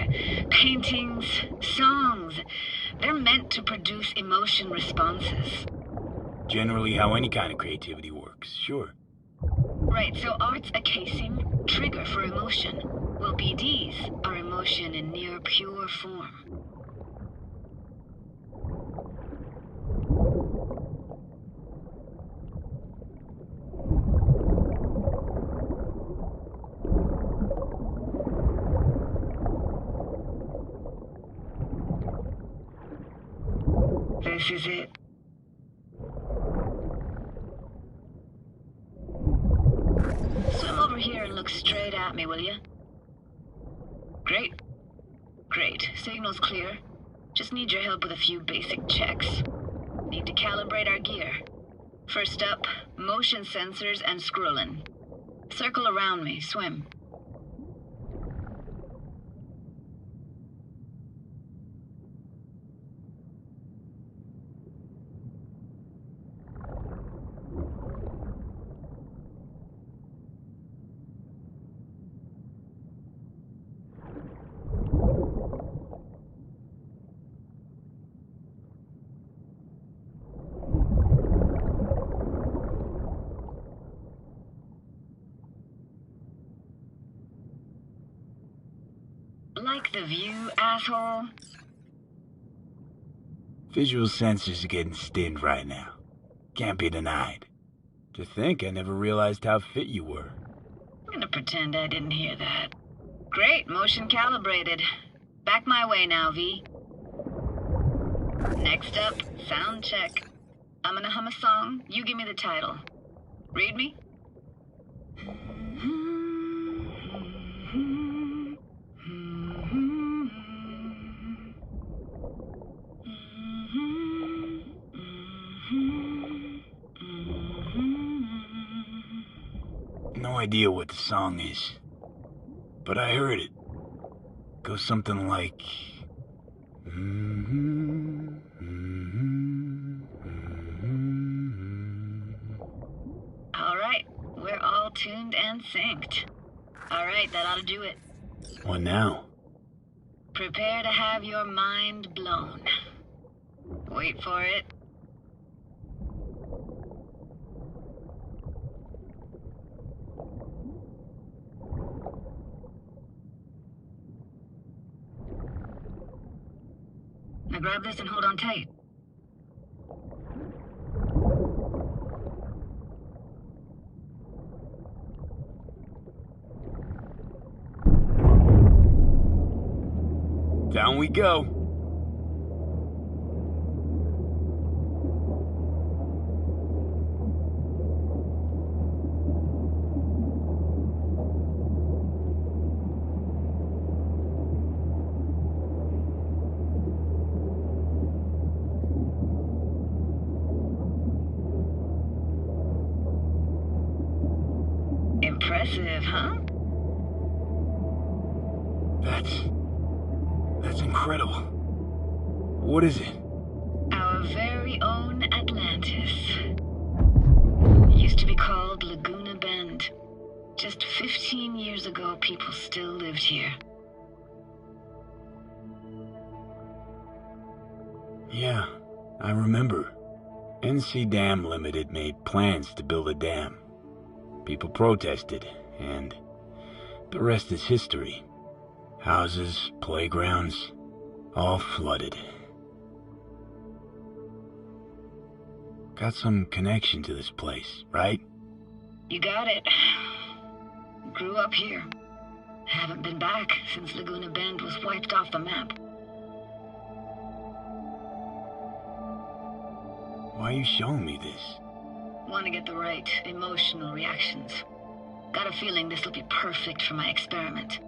paintings, songs. They're meant to produce emotion responses.
Generally how any kind of creativity works, sure.
Right, so art's a casing, trigger for emotion. Well, BDs are emotion in near pure form. This is it. Swim over here and look straight at me, will you? Great. Great. Signal's clear. Just need your help with a few basic checks. Need to calibrate our gear. First up, motion sensors and scrolling. Circle around me. Swim. Like the view, asshole?
Visual sensors are getting stinned right now. Can't be denied. To think I never realized how fit you were.
I'm gonna pretend I didn't hear that. Great, motion calibrated. Back my way now, V. Next up, sound check. I'm gonna hum a song, you give me the title. Read me?
No idea what the song is, but I heard it. Goes something like...
All right, we're all tuned and synced. All right, that ought to do it.
What now?
Prepare to have your mind blown. Wait for it. Now grab this and hold on tight.
Down we go.
Impressive, huh?
That's incredible. What is it?
Our very own Atlantis. Used to be called Laguna Bend. Just 15 years ago, people still lived here.
Yeah, I remember. NC Dam Limited made plans to build a dam. People protested, and the rest is history. Houses, playgrounds, all flooded. Got some connection to this place, right?
You got it. Grew up here. Haven't been back since Laguna Bend was wiped off the map.
Why are you showing me this?
Want to get the right emotional reactions. Got a feeling this will be perfect for my experiment.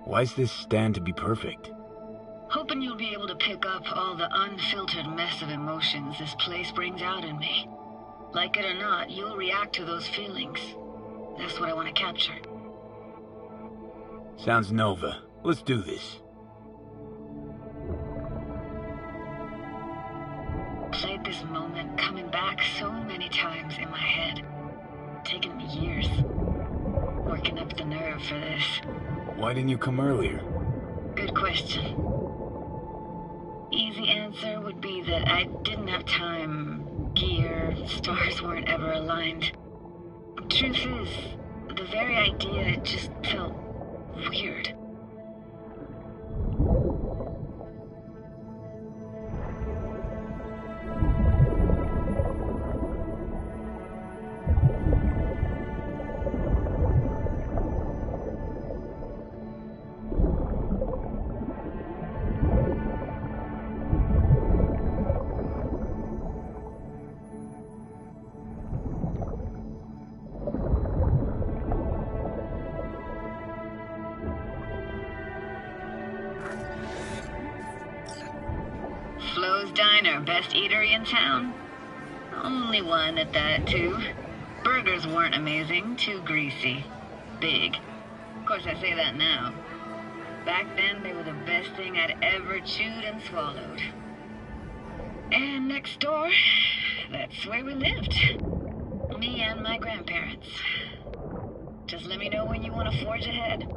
Why's this stand to be perfect?
Hoping you'll be able to pick up all the unfiltered mess of emotions this place brings out in me. Like it or not, you'll react to those feelings. That's what I want to capture.
Sounds Nova. Let's do this.
Played this moment coming back so many times in my head. Taken me years. Working up the nerve for this.
Why didn't you come earlier?
Good question. Easy answer would be that I didn't have time. Gear, stars weren't ever aligned. Truth is, the very idea just felt weird. Flo's Diner, best eatery in town? Only one at that, too. Burgers weren't amazing, too greasy. Big. Of course, I say that now. Back then, they were the best thing I'd ever chewed and swallowed. And next door, that's where we lived. Me and my grandparents. Just let me know when you want to forge ahead.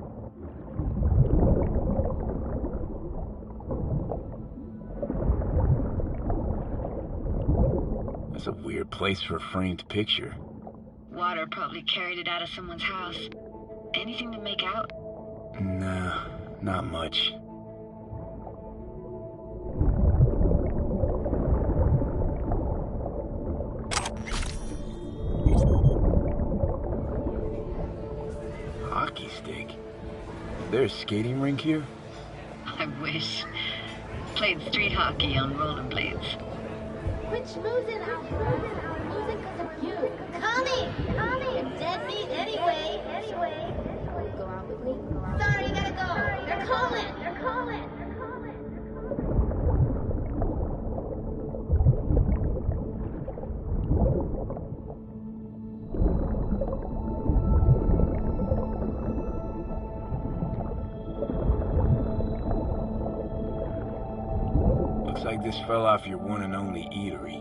That's a weird place for a framed picture.
Water probably carried it out of someone's house. Anything to make out?
Nah, not much. Hockey stick? Is there a skating rink here?
I wish. Played street hockey on rollerblades.
Quit schmoozing, I'm schmoozing because of you. Connie! You're dead meat anyway. Go out with me? Sorry, you gotta go. They're calling.
Looks like this fell off your one and only eatery.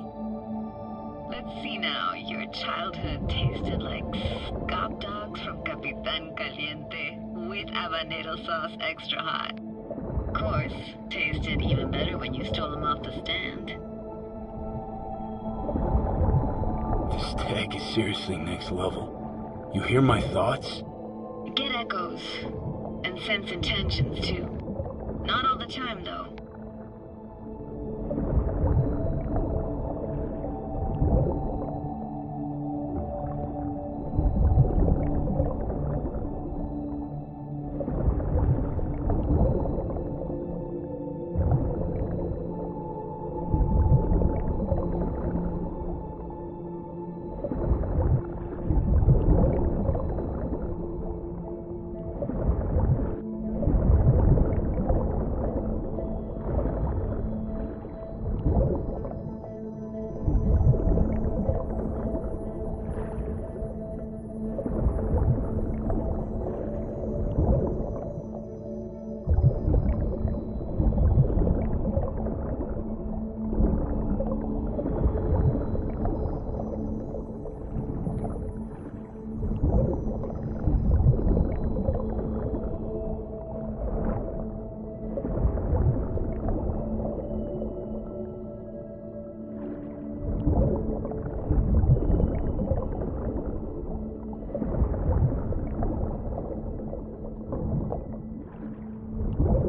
Let's see now. Your childhood tasted like scop dogs from Capitan Caliente with habanero sauce extra hot. Of course, tasted even better when you stole them off the stand.
This tag is seriously next level. You hear my thoughts?
Get echoes. And sense intentions, too. Not all the time, though.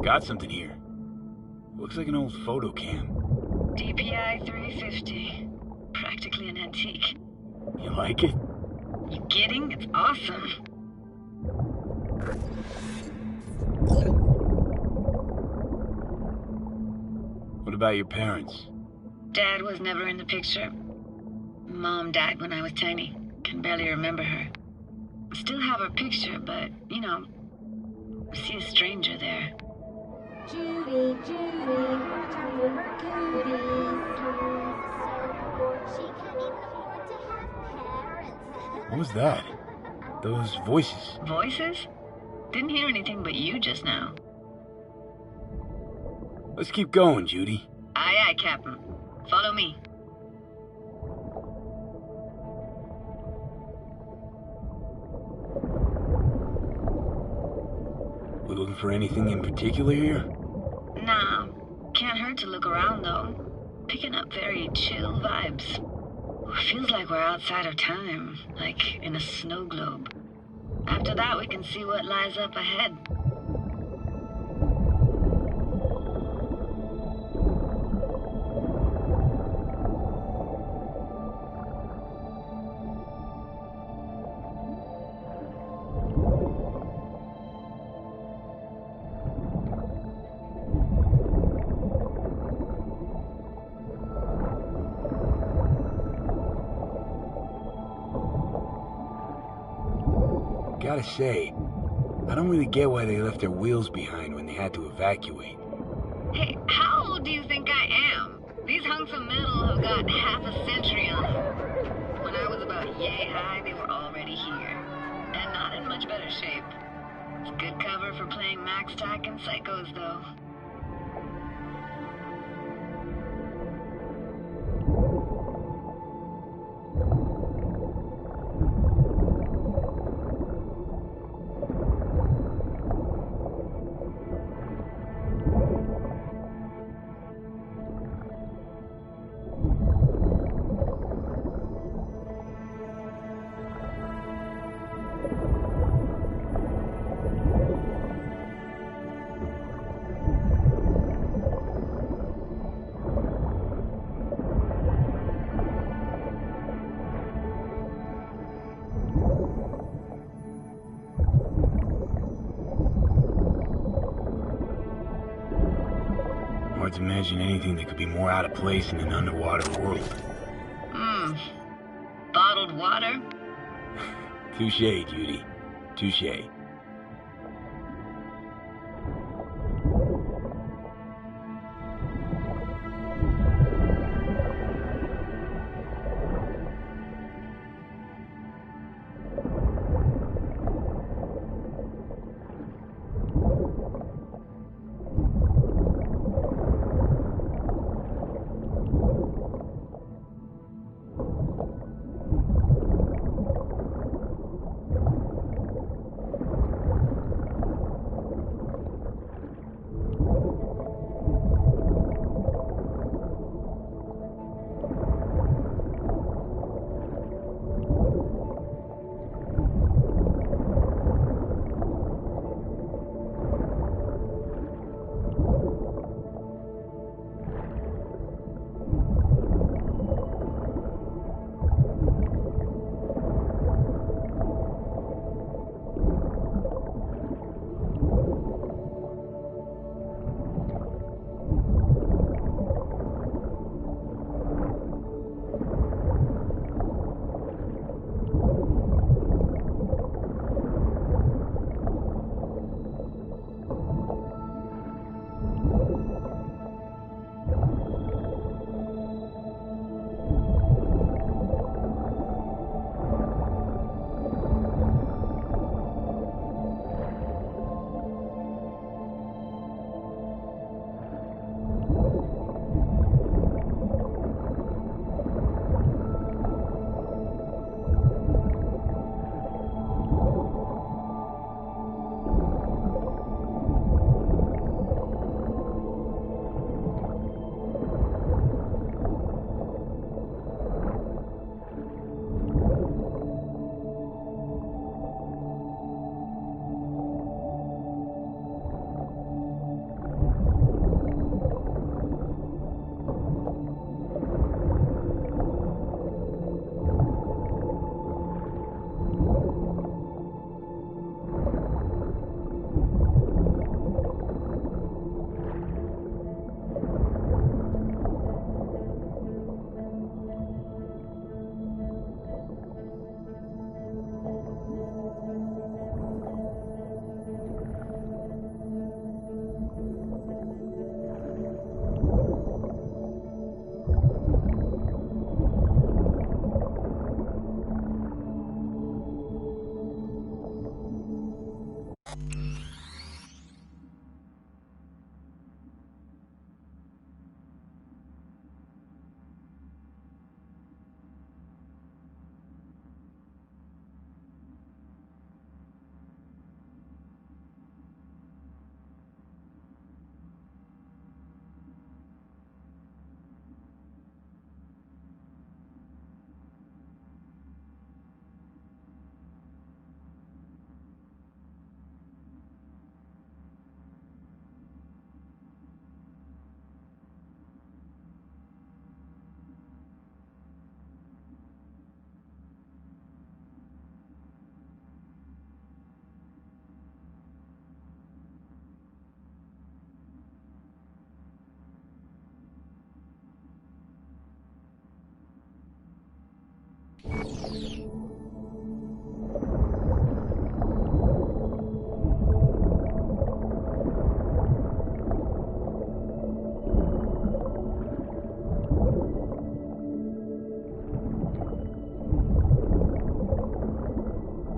Got something here. Looks like an old photo cam.
DPI 350. Practically an antique.
You like it?
You kidding? It's awesome.
What about your parents?
Dad was never in the picture. Mom died when I was tiny. Can barely remember her. Still have her picture, but, you know, I see a stranger there.
Judy, watch out for her cooties. She can't even afford to have parents.
What was that? Those voices.
Voices? Didn't hear anything but you just now.
Let's keep going, Judy.
Aye, aye, Captain. Follow me.
We looking for anything in particular here?
Nah, can't hurt to look around though. Picking up very chill vibes. Feels like we're outside of time, like in a snow globe. After that, we can see what lies up ahead.
Gotta say, I don't really get why they left their wheels behind when they had to evacuate.
Hey, how old do you think I am? These hunks of metal have got half a century on them. When I was about yay high, they were already here. And not in much better shape. It's good cover for playing Max Tack and Psychos, though.
Hard to imagine anything that could be more out of place in an underwater world.
Bottled water?
Touche, Judy. Touche.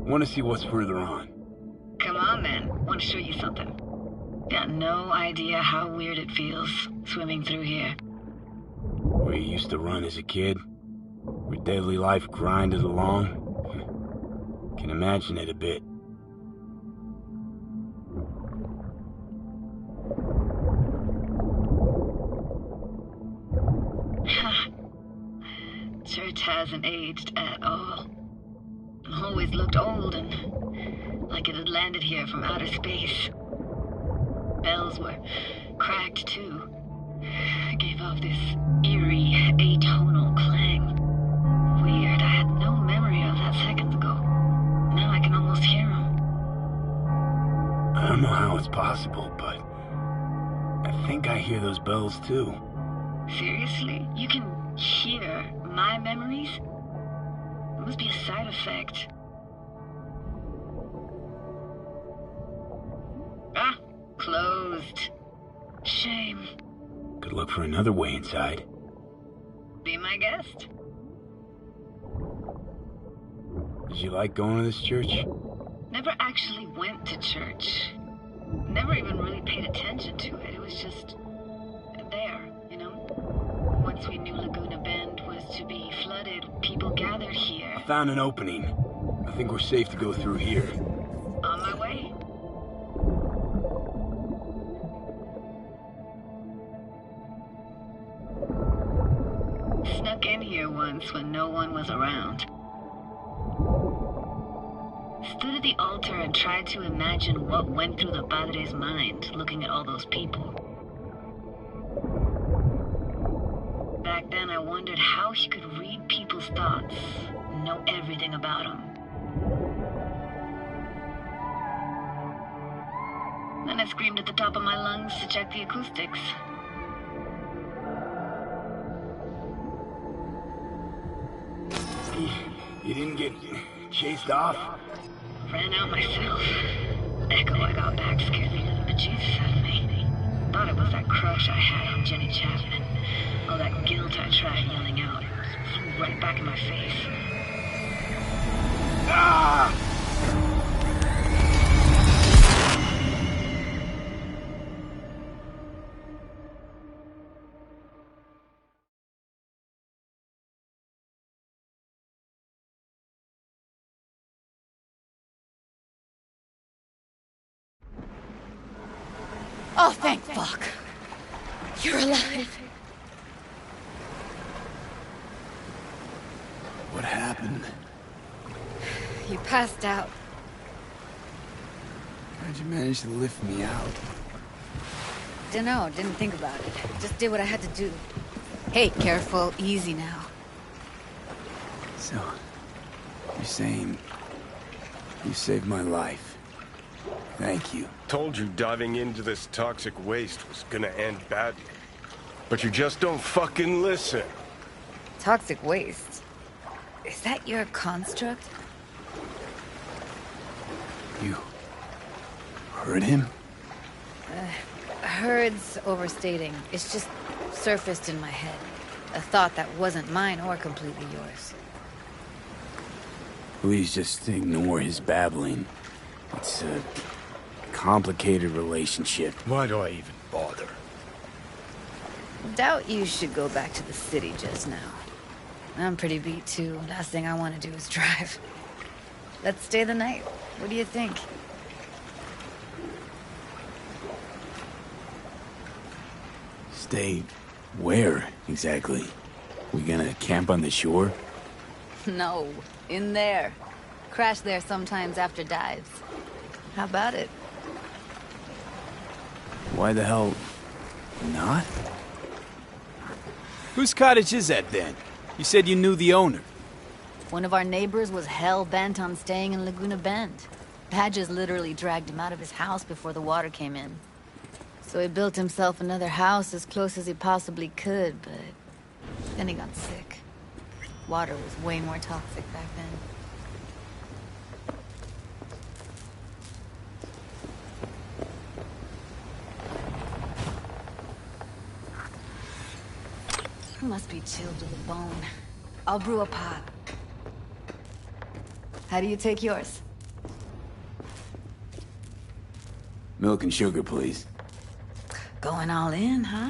Want to see what's further on.
Come on, then. Want to show you something. Got no idea how weird it feels swimming through here.
Where you used to run as a kid? Where daily life grinded along? Can imagine it a bit.
Church hasn't aged at all. Always looked old and like it had landed here from outer space. Bells were cracked too. Gave off this eerie, atonal clang. Weird, I had no memory of that seconds ago. Now I can almost hear them.
I don't know how it's possible, but I think I hear those bells too.
Seriously? You can hear my memories? It must be a side effect. Ah, closed. Shame.
Could look for another way inside.
Be my guest.
Did you like going to this church?
Never actually went to church. Never even really paid attention to it. It was just there, you know? Once we knew Laguna Bend was to be flooded, people gathered here.
I found an opening. I think we're safe to go through here.
On my way. Snuck in here once when no one was around. Stood at the altar and tried to imagine what went through the Padre's mind looking at all those people. Back then I wondered how he could read people's thoughts and know everything about them. Then I screamed at the top of my lungs to check the acoustics.
You didn't get chased off?
Ran out myself. Echo I got back scared me to the bejesus out of me. Thought it was that crush I had on Jenny Chapman. All that guilt I tried yelling out. Flew right back in my face.
Ah!
Oh, thank fuck. You're alive.
What happened?
You passed out.
How'd you manage to lift me out?
Dunno, didn't think about it. Just did what I had to do. Hey, careful, easy now.
So, you're saying you saved my life. Thank you.
Told you diving into this toxic waste was gonna end badly. But you just don't fucking listen.
Toxic waste? Is that your construct?
You heard him?
Heard's overstating. It's just surfaced in my head. A thought that wasn't mine or completely yours.
Please just ignore his babbling. It's a complicated relationship.
Why do I even bother?
Doubt you should go back to the city just now. I'm pretty beat too. Last thing I want to do is drive. Let's stay the night. What do you think?
Stay where, exactly? We gonna camp on the shore?
No, in there. Crash there sometimes after dives. How about it?
Why the hell not? Whose cottage is that then? You said you knew the owner.
One of our neighbors was hell-bent on staying in Laguna Bend. Badges literally dragged him out of his house before the water came in. So he built himself another house as close as he possibly could, but then he got sick. Water was way more toxic back then. Must be chilled to the bone. I'll brew a pot. How do you take yours?
Milk and sugar, please.
Going all in, huh?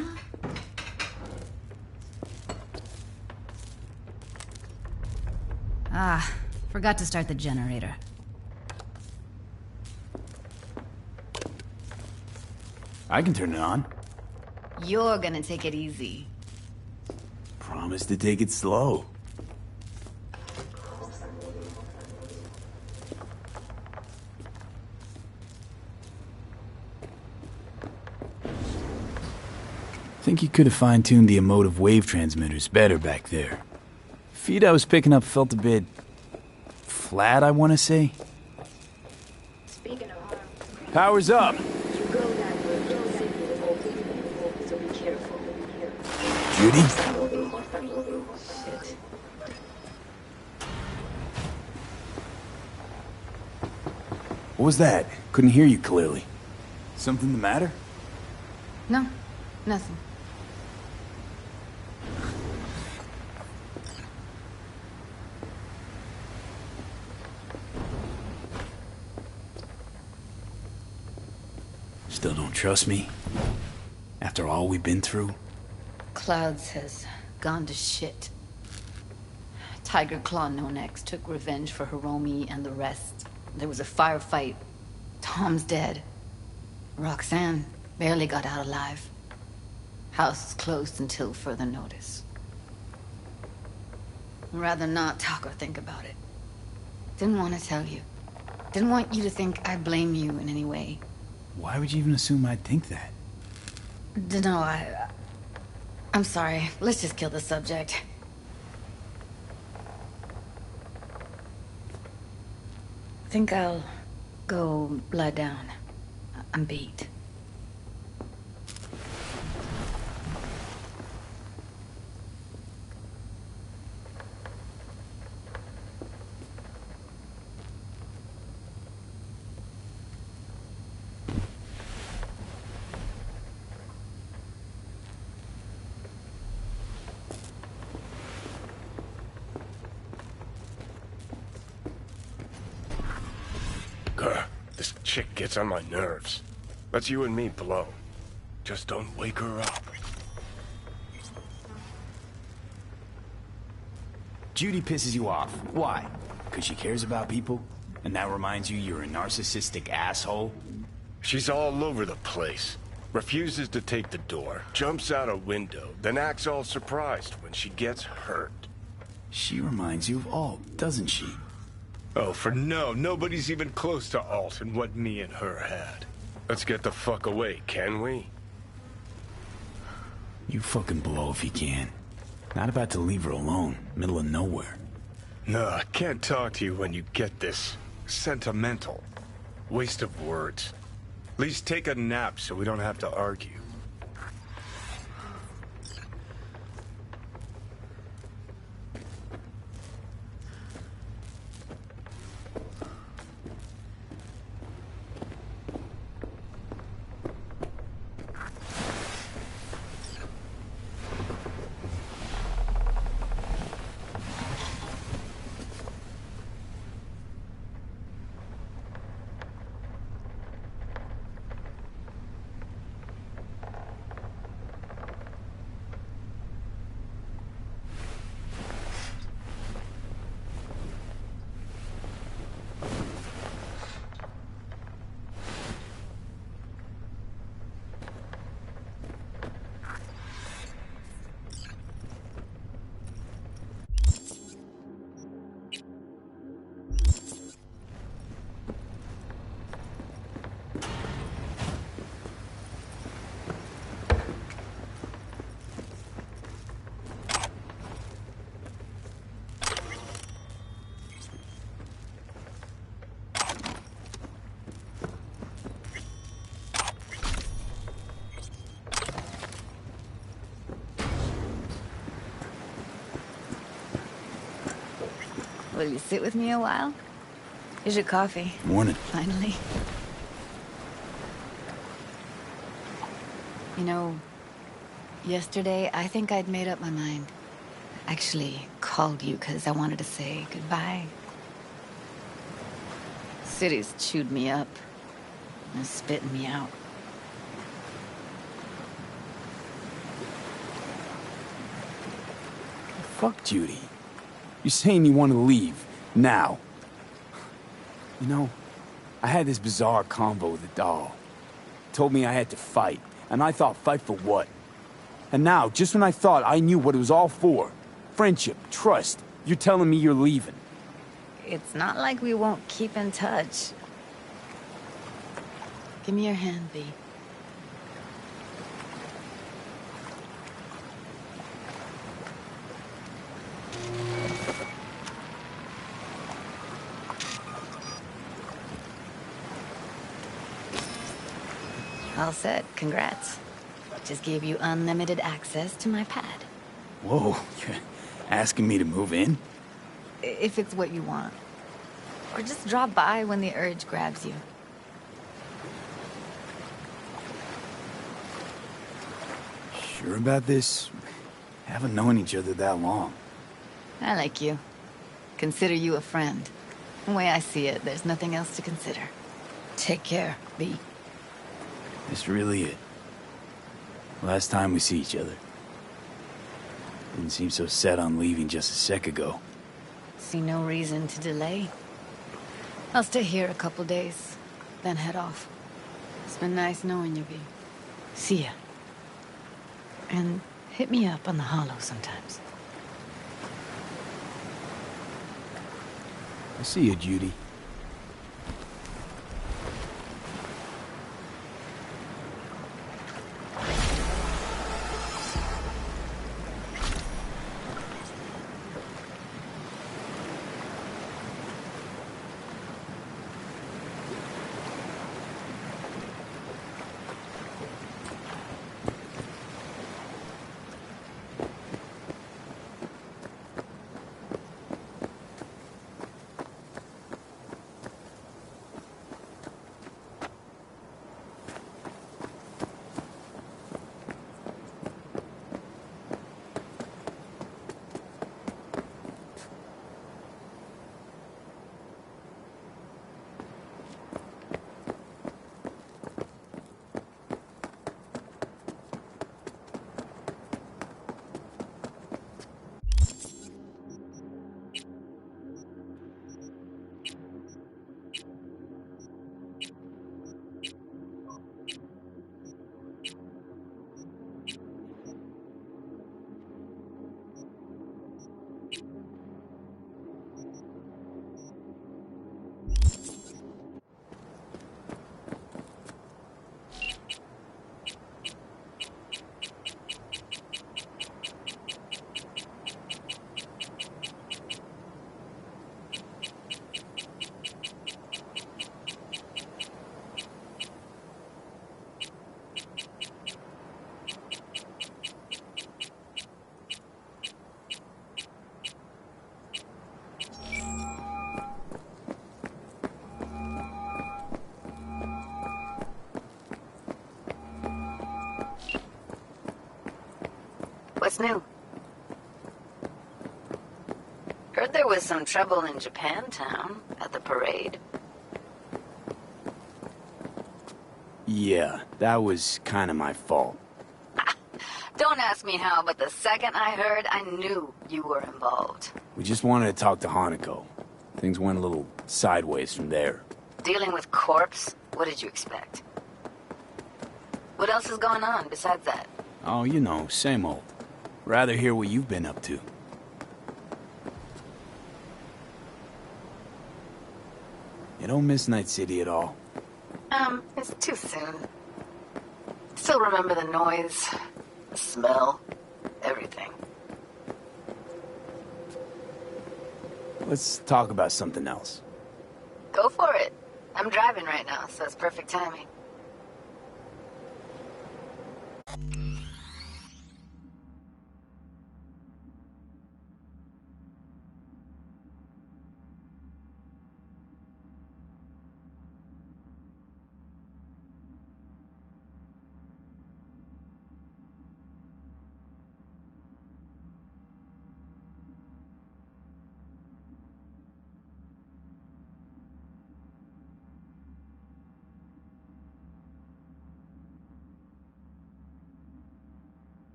Ah, forgot to start the generator.
I can turn it on.
You're gonna take it easy.
Promise to take it slow. Think you could have fine-tuned the emotive wave transmitters better back there. Feed I was picking up felt a bit flat, I want to say.
Speaking of harm,
Power's up.
you go that way, you'll see the whole people, so be careful.
Judy?
Shit.
What was that? Couldn't hear you clearly. Something the matter?
No, nothing.
Still don't trust me? After all we've been through?
Clouds has gone to shit. Tiger Claw No-Nex took revenge for Hiromi and the rest. There was a firefight. Tom's dead. Roxanne barely got out alive. House is closed until further notice. I'd rather not talk or think about it. Didn't want to tell you. Didn't want you to think I blame you in any way.
Why would you even assume I'd think that?
No, I'm sorry. Let's just kill the subject. I think I'll go lie down. I'm beat.
This chick gets on my nerves. Let's you and me blow. Just don't wake her up.
Judy pisses you off. Why? Because she cares about people? And that reminds you you're a narcissistic asshole?
She's all over the place. Refuses to take the door, jumps out a window, then acts all surprised when she gets hurt.
She reminds you of Alt, doesn't she?
Oh, for no, nobody's even close to Alt and what me and her had. Let's get the fuck away, can we?
You fucking blow if you can. Not about to leave her alone, middle of nowhere.
No, I can't talk to you when you get this sentimental. Waste of words. At least take a nap so we don't have to argue.
Will you sit with me a while? Here's your coffee.
Morning.
Finally. You know, yesterday, I think I'd made up my mind. Actually, called you because I wanted to say goodbye. City's chewed me up. And spitting me out.
Fuck Judy. You're saying you want to leave. Now. You know, I had this bizarre convo with the doll. Told me I had to fight. And I thought, fight for what? And now, just when I thought I knew what it was all for, friendship, trust, you're telling me you're leaving.
It's not like we won't keep in touch. Give me your hand, V. All set. Congrats. Just gave you unlimited access to my pad.
Whoa, you're asking me to move in?
If it's what you want. Or just drop by when the urge grabs you.
Sure about this? Haven't known each other that long.
I like you. Consider you a friend. The way I see it, there's nothing else to consider. Take care, V.
This really it. Last time we see each other. Didn't seem so set on leaving just a sec ago.
See no reason to delay. I'll stay here a couple days, then head off. It's been nice knowing you, V. See ya. And hit me up on the holo sometimes.
I'll see you, Judy.
What's new? Heard there was some trouble in Japantown at the parade.
Yeah, that was kind of my fault.
Don't ask me how, but the second I heard, I knew you were involved.
We just wanted to talk to Hanako. Things went a little sideways from there.
Dealing with corpse? What did you expect? What else is going on besides that?
Oh, you know, same old. Rather hear what you've been up to. You don't miss Night City at all?
It's too soon. Still remember the noise, the smell, everything.
Let's talk about something else.
Go for it. I'm driving right now, so it's perfect timing.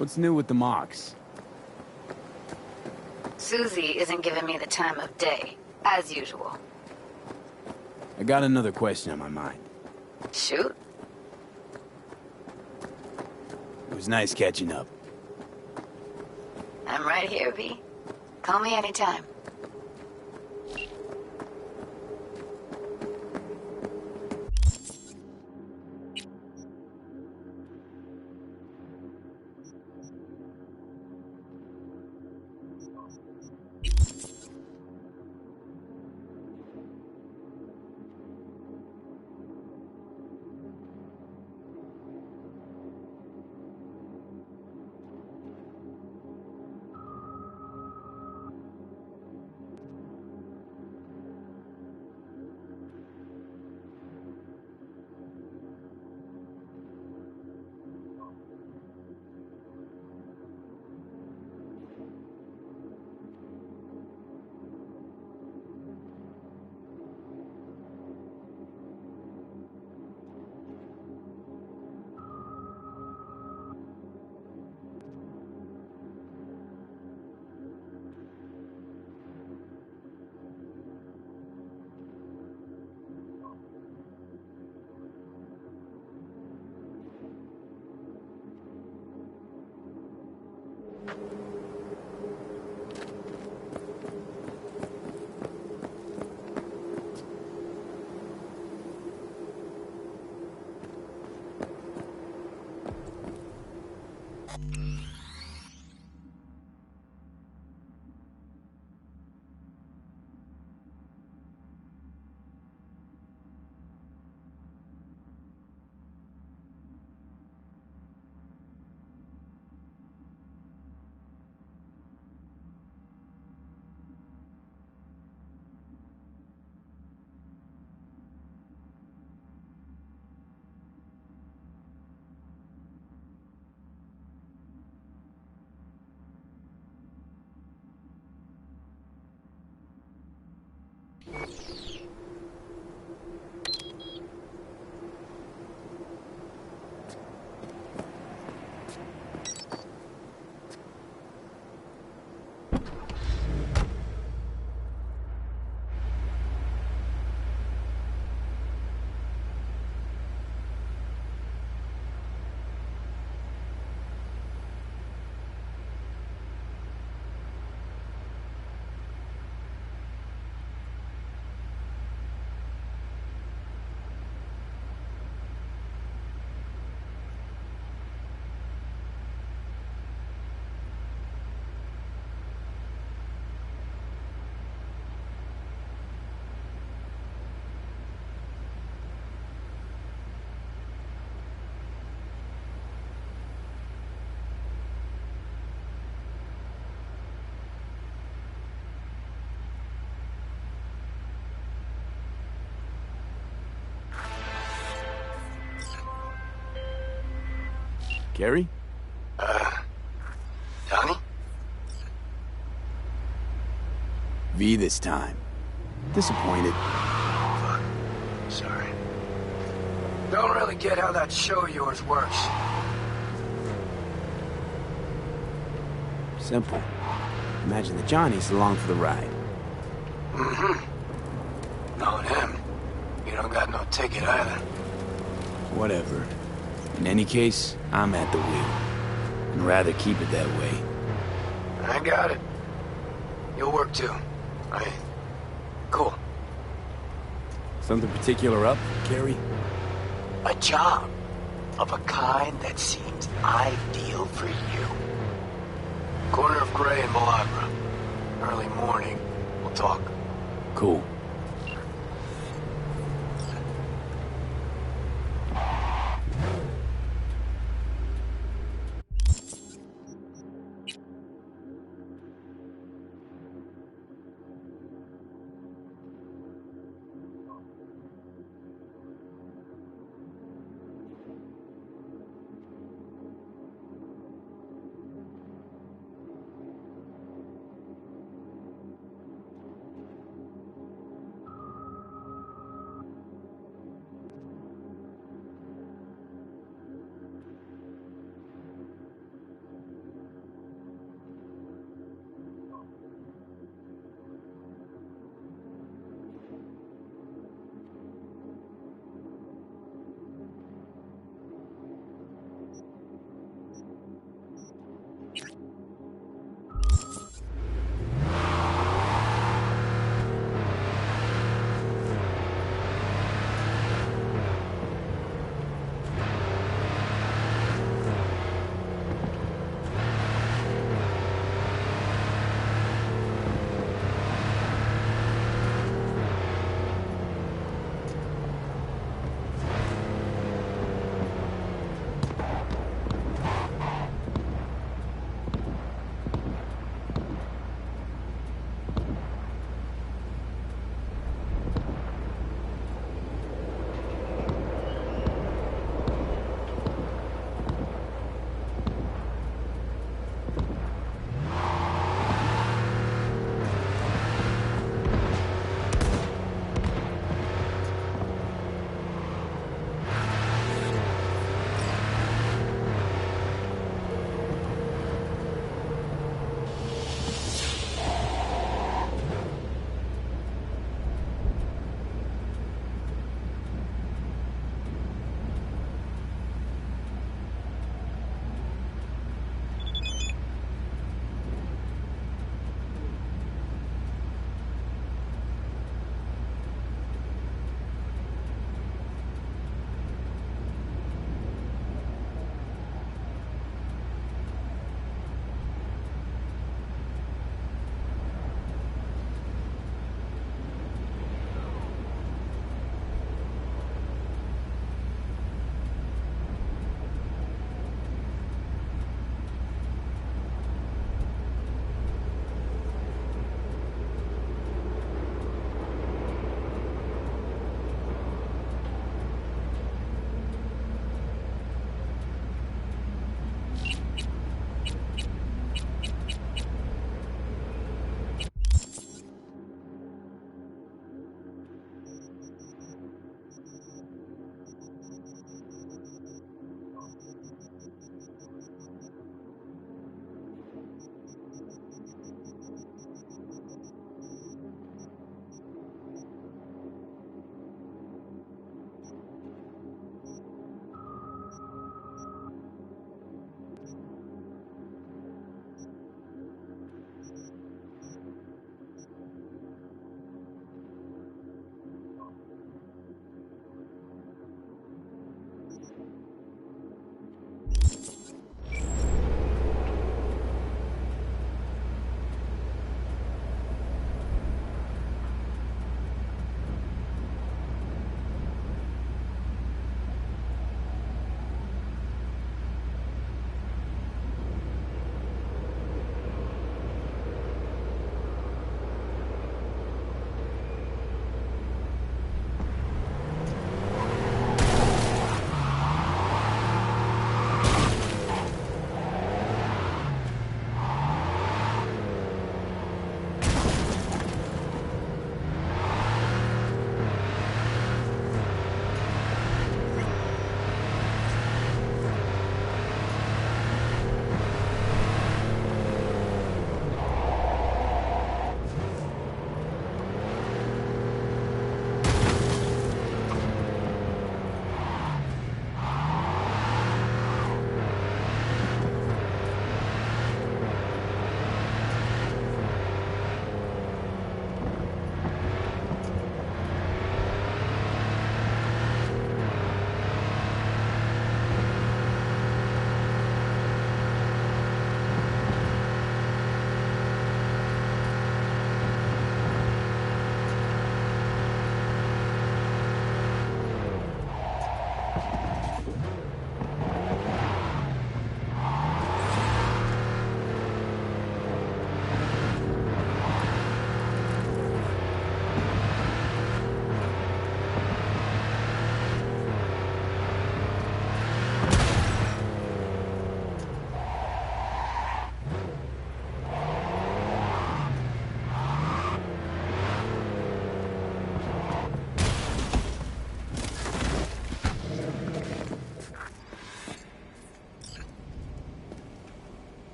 What's new with the mocks?
Susie isn't giving me the time of day, as usual.
I got another question on my mind.
Shoot.
It was nice catching up.
I'm right here, V. Call me anytime.
Gary?
Johnny?
V this time. Disappointed.
Fuck. Sorry. Don't really get how that show of yours works.
Simple. Imagine that Johnny's along for the ride.
Mm-hmm. Knowing him, you don't got no ticket either.
Whatever. In any case, I'm at the wheel. I'd rather keep it that way.
I got it. You'll work too. Cool.
Something particular up, Carrie?
A job of a kind that seems ideal for you. Corner of Gray and Malagra. Early morning. We'll talk.
Cool.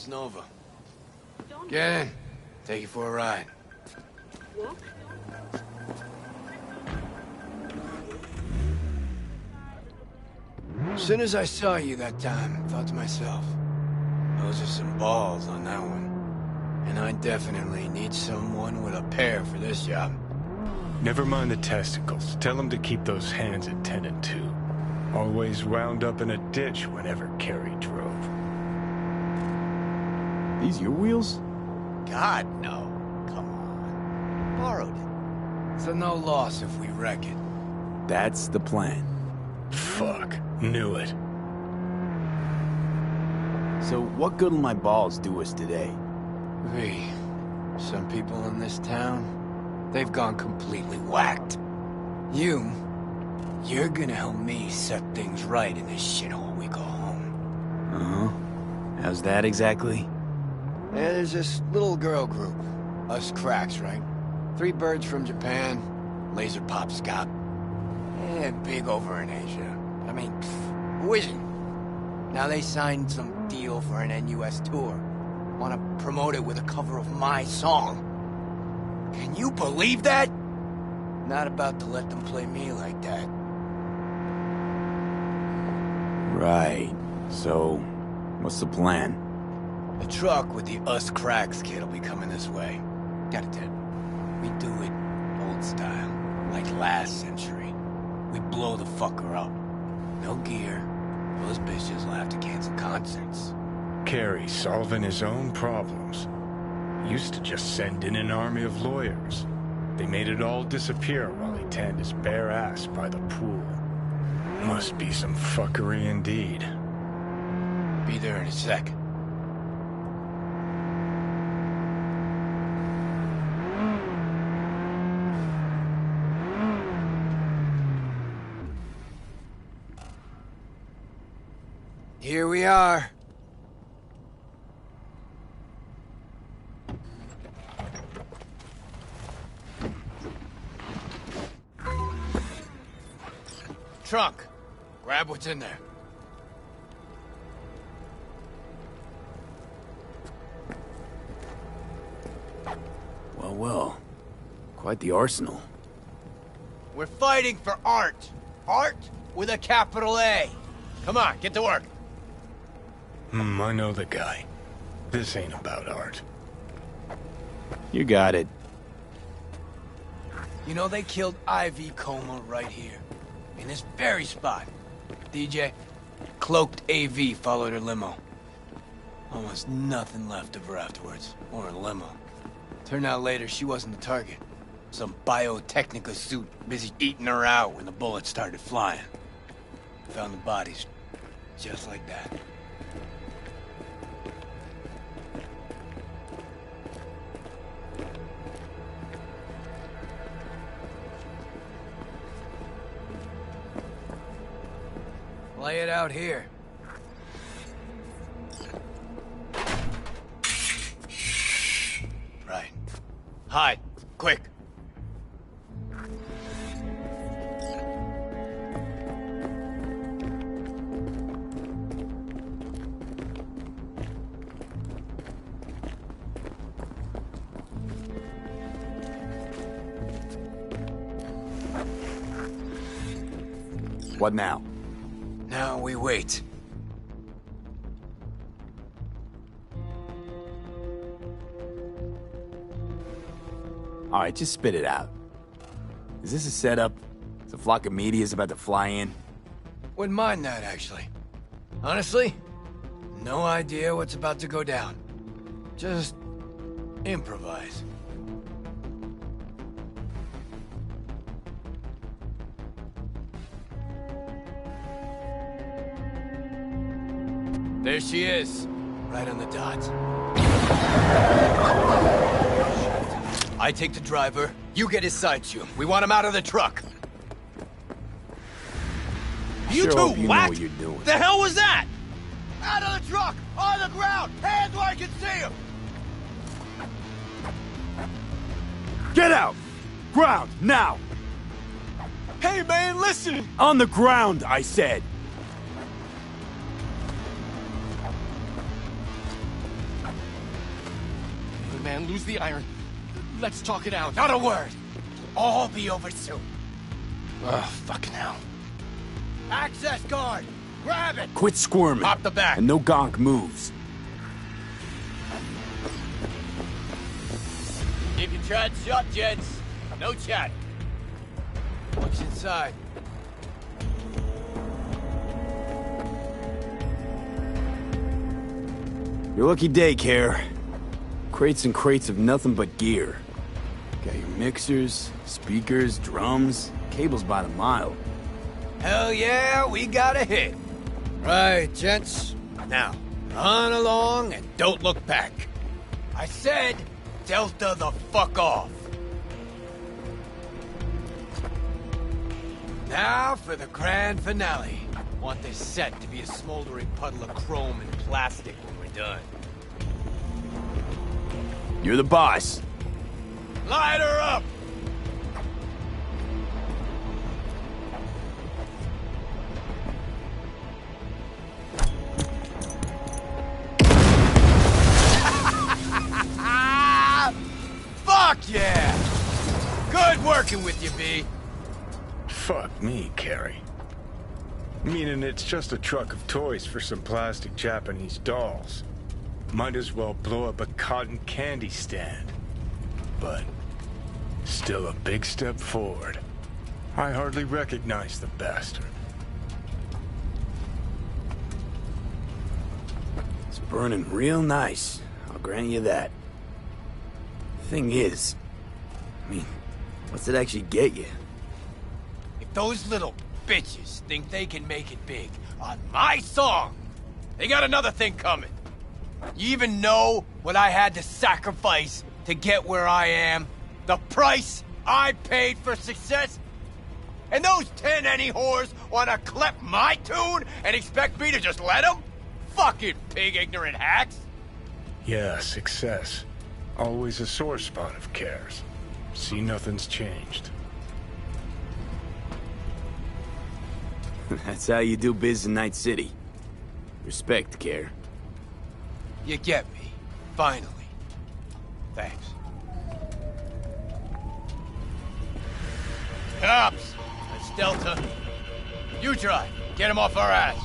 It's Nova. Get in. Take you for a ride. As soon as I saw you that time, I thought to myself, those are some balls on that one. And I definitely need someone with a pair for this job.
Never mind the testicles. Tell him to keep those hands at 10 and 2. Always wound up in a ditch whenever Carrie drove.
These your wheels?
God, no. Come on. Borrowed it. So no loss if we wreck it.
That's the plan.
Fuck. Knew it.
So what good will my balls do us today?
V, some people in this town, they've gone completely whacked. You're gonna help me set things right in this shithole we call home.
Uh-huh. How's that exactly?
Yeah, there's this little girl group. Us cracks, right? 3 birds from Japan, laser pop Scott. Yeah, big over in Asia. I mean, who isn't? Now they signed some deal for an NUS tour. Want to promote it with a cover of my song. Can you believe that? Not about to let them play me like that.
Right. So, what's the plan?
A truck with the Us Cracks kid will be coming this way. Got a tip. We do it old style, like last century. We blow the fucker up. No gear. Those bitches will have to cancel concerts.
Carrie solving his own problems. Used to just send in an army of lawyers. They made it all disappear while he tanned his bare ass by the pool. Must be some fuckery indeed.
Be there in a sec. Here we are. Trunk. Grab what's in there.
Well, well. Quite the arsenal.
We're fighting for art. Art with a capital A. Come on, get to work.
I know the guy. This ain't about art.
You got it.
You know they killed Ivy Coma right here. In this very spot. DJ, cloaked AV followed her limo. Almost nothing left of her afterwards. Or her limo. Turned out later she wasn't the target. Some Biotechnica suit busy eating her out when the bullets started flying. Found the bodies just like that. Lay it out here. Right. Hide. Quick.
What now?
Now we wait.
All right, just spit it out. Is this a setup? Is a flock of medias about to fly in?
Wouldn't mind that, actually. Honestly, no idea what's about to go down. Just improvise. There she is, right on the dot. I take the driver, you get his side shoe. We want him out of the truck.
You
Sure
two
hope you know
whacked?
what you're doing.
The hell was that?
Out of the truck! On the ground! Hands where I can see him!
Get out! Ground, now!
Hey, man, listen!
On the ground, I said!
man. Lose the iron. Let's talk it out.
Not a word. All be over soon.
Oh, fucking hell.
Access guard! Grab it!
Quit squirming.
Pop the back.
And no gonk moves.
Keep your chat shut, gents. No chat. What's inside?
Your lucky day, Care. Crates and crates of nothing but gear. Got your mixers, speakers, drums, cables by the mile.
Hell yeah, we got a hit. Right, gents. Now, run along and don't look back. I said, Delta the fuck off. Now for the grand finale. Want this set to be a smoldering puddle of chrome and plastic when we're done.
You're the boss.
Light her up! Fuck yeah! Good working with you, B.
Fuck me, Carrie. Meaning it's just a truck of toys for some plastic Japanese dolls. Might as well blow up a cotton candy stand. But still a big step forward. I hardly recognize the bastard.
It's burning real nice. I'll grant you that. Thing is, I mean, what's it actually get you?
If those little bitches think they can make it big on my song, they got another thing coming. You even know what I had to sacrifice to get where I am? The price I paid for success? And those 10 any whores wanna clep my tune and expect me to just let them? Fucking pig ignorant hacks!
Yeah, success. Always a sore spot of Cares. See, nothing's changed.
That's how you do biz in Night City. Respect, Care.
You get me. Finally. Thanks. Cops! That's Delta. You try. Get him off our ass.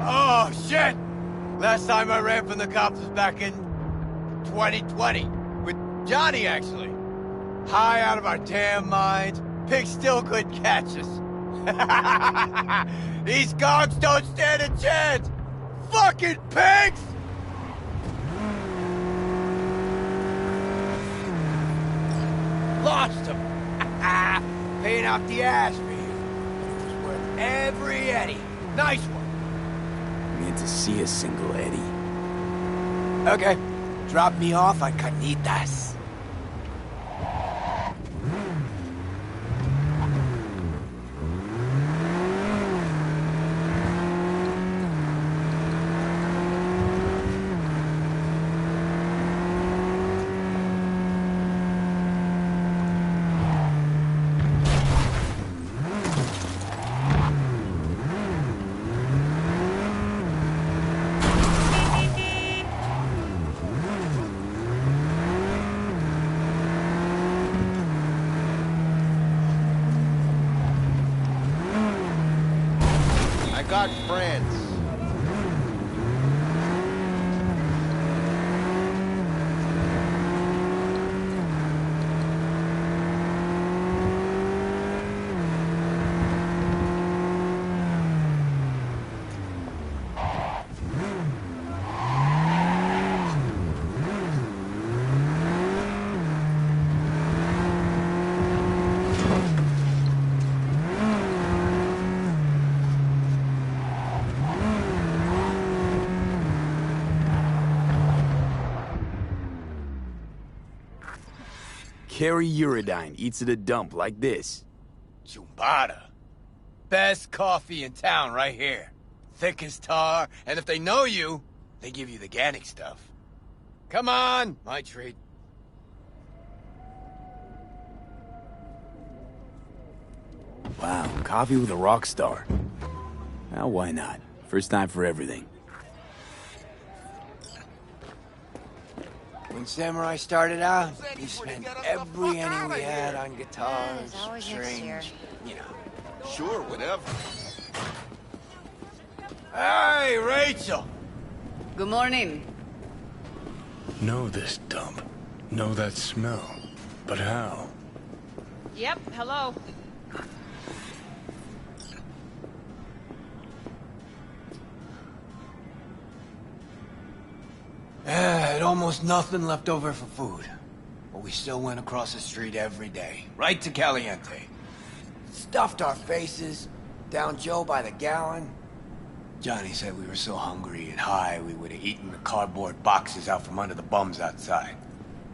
Oh, shit! Last time I ran from the cops was back in 2020. With Johnny, actually. High out of our damn minds. Pigs still couldn't catch us. These cops don't stand a chance! Fucking pigs! Lost him. Paying off the ass for you. It was worth every Eddie. Nice one.
Meant to see a single Eddie.
Okay. Drop me off at Carnitas.
Got friends.
Carry Uridine eats at a dump like this.
Chumbada.
best coffee in town right here. Thick as tar, and if they know you, they give you the Gannic stuff. Come on, my treat.
Wow, coffee with a rock star. Well, why not? First time for everything.
When Samurai started out, he spent every penny we had on guitars, strings, you know.
Sure, whatever. Hey, Rachel!
Good morning.
Know this dump. Know that smell. But how?
Yep, hello.
Had almost nothing left over for food. But we still went across the street every day, right to Caliente. Stuffed our faces, down Joe by the gallon. Johnny said we were so hungry and high we would have eaten the cardboard boxes out from under the bums outside.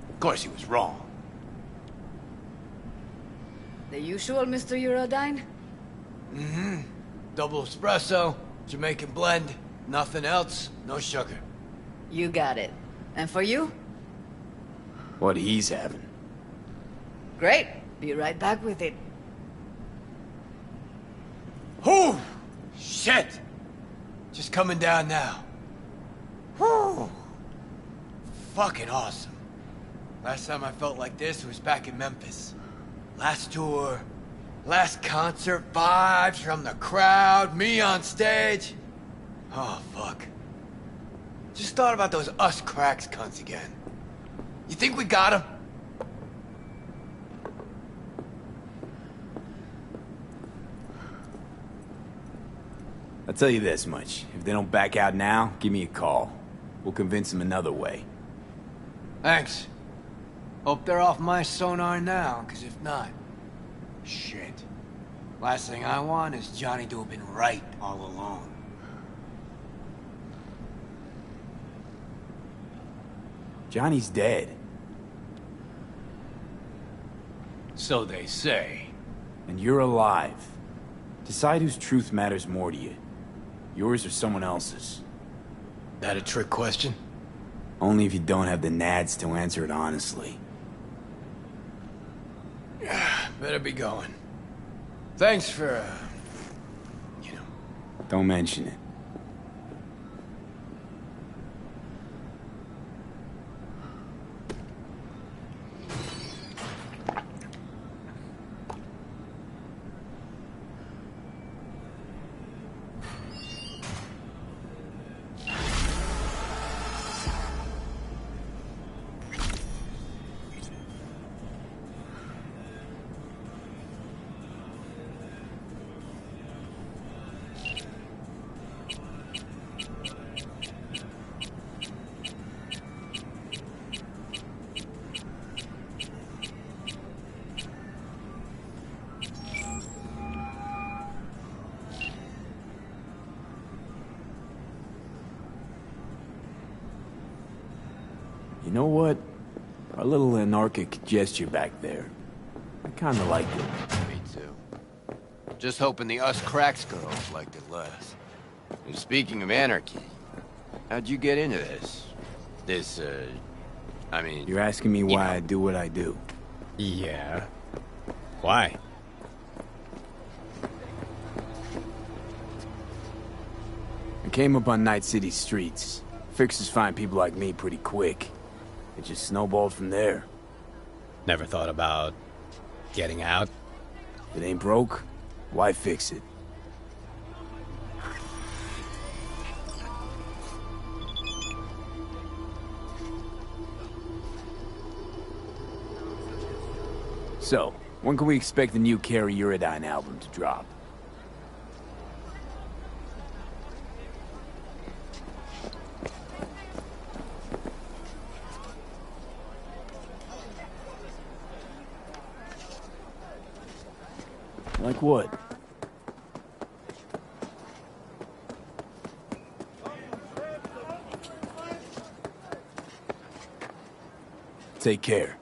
Of course he was wrong.
The usual, Mr. Eurodyne?
Mm-hmm. Double espresso, Jamaican blend, nothing else, no sugar.
You got it. And for you?
What he's having.
Great. Be right back with it.
Whew! Shit! Just coming down now. Whew! Fucking awesome. Last time I felt like this was back in Memphis. Last tour, last concert, vibes from the crowd, me on stage. Oh, fuck. Just thought about those us cracks cunts again. You think we got them?
I'll tell you this much. If they don't back out now, give me a call. We'll convince them another way.
Thanks. Hope they're off my sonar now, because if not... Shit. Last thing I want is Johnny to have been right all along.
Johnny's dead.
So they say.
And you're alive. Decide whose truth matters more to you. Yours or someone else's.
That a trick question?
Only if you don't have the nads to answer it honestly.
Better be going. Thanks for,
Don't mention it. You know what? Our little anarchic gesture back there. I kinda liked it.
Me too. Just hoping the us cracks girls liked it less. And speaking of anarchy, how'd you get into this? I mean...
You're asking me why I do what I do.
Yeah. Why?
I came up on Night City's streets. Fixers find people like me pretty quick. It just snowballed from there.
Never thought about getting out?
If it ain't broke, why fix it? So, when can we expect the new Carrie Eurodyne album to drop? Like what? Take care.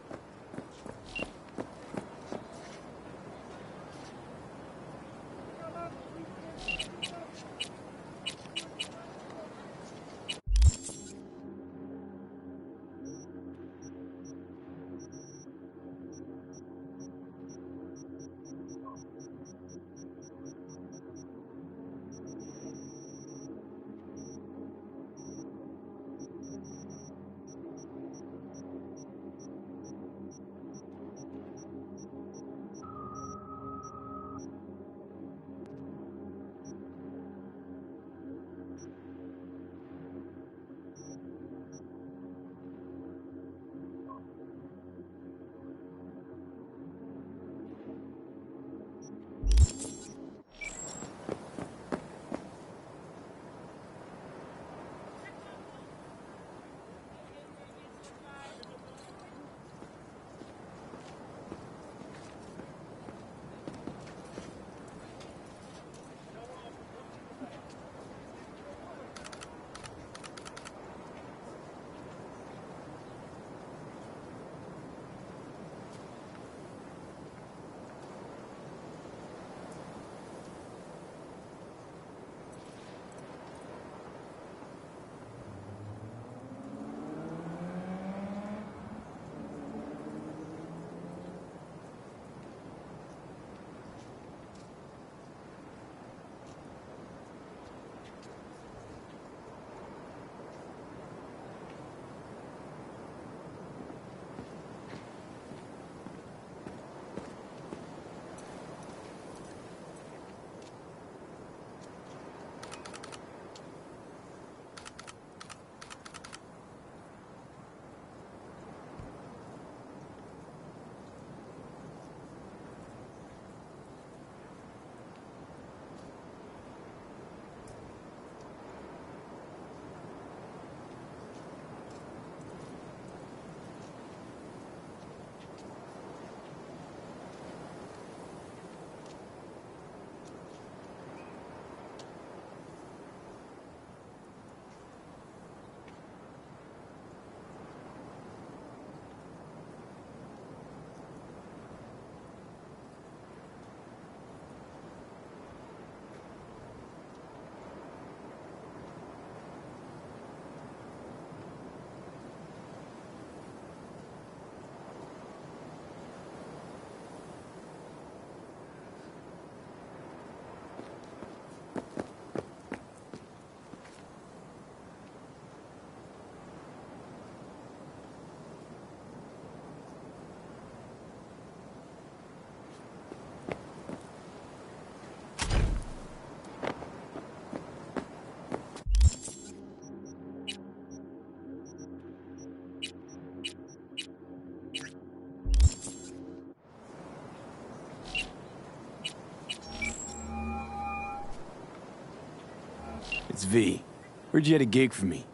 It's V. Heard you had a gig for me.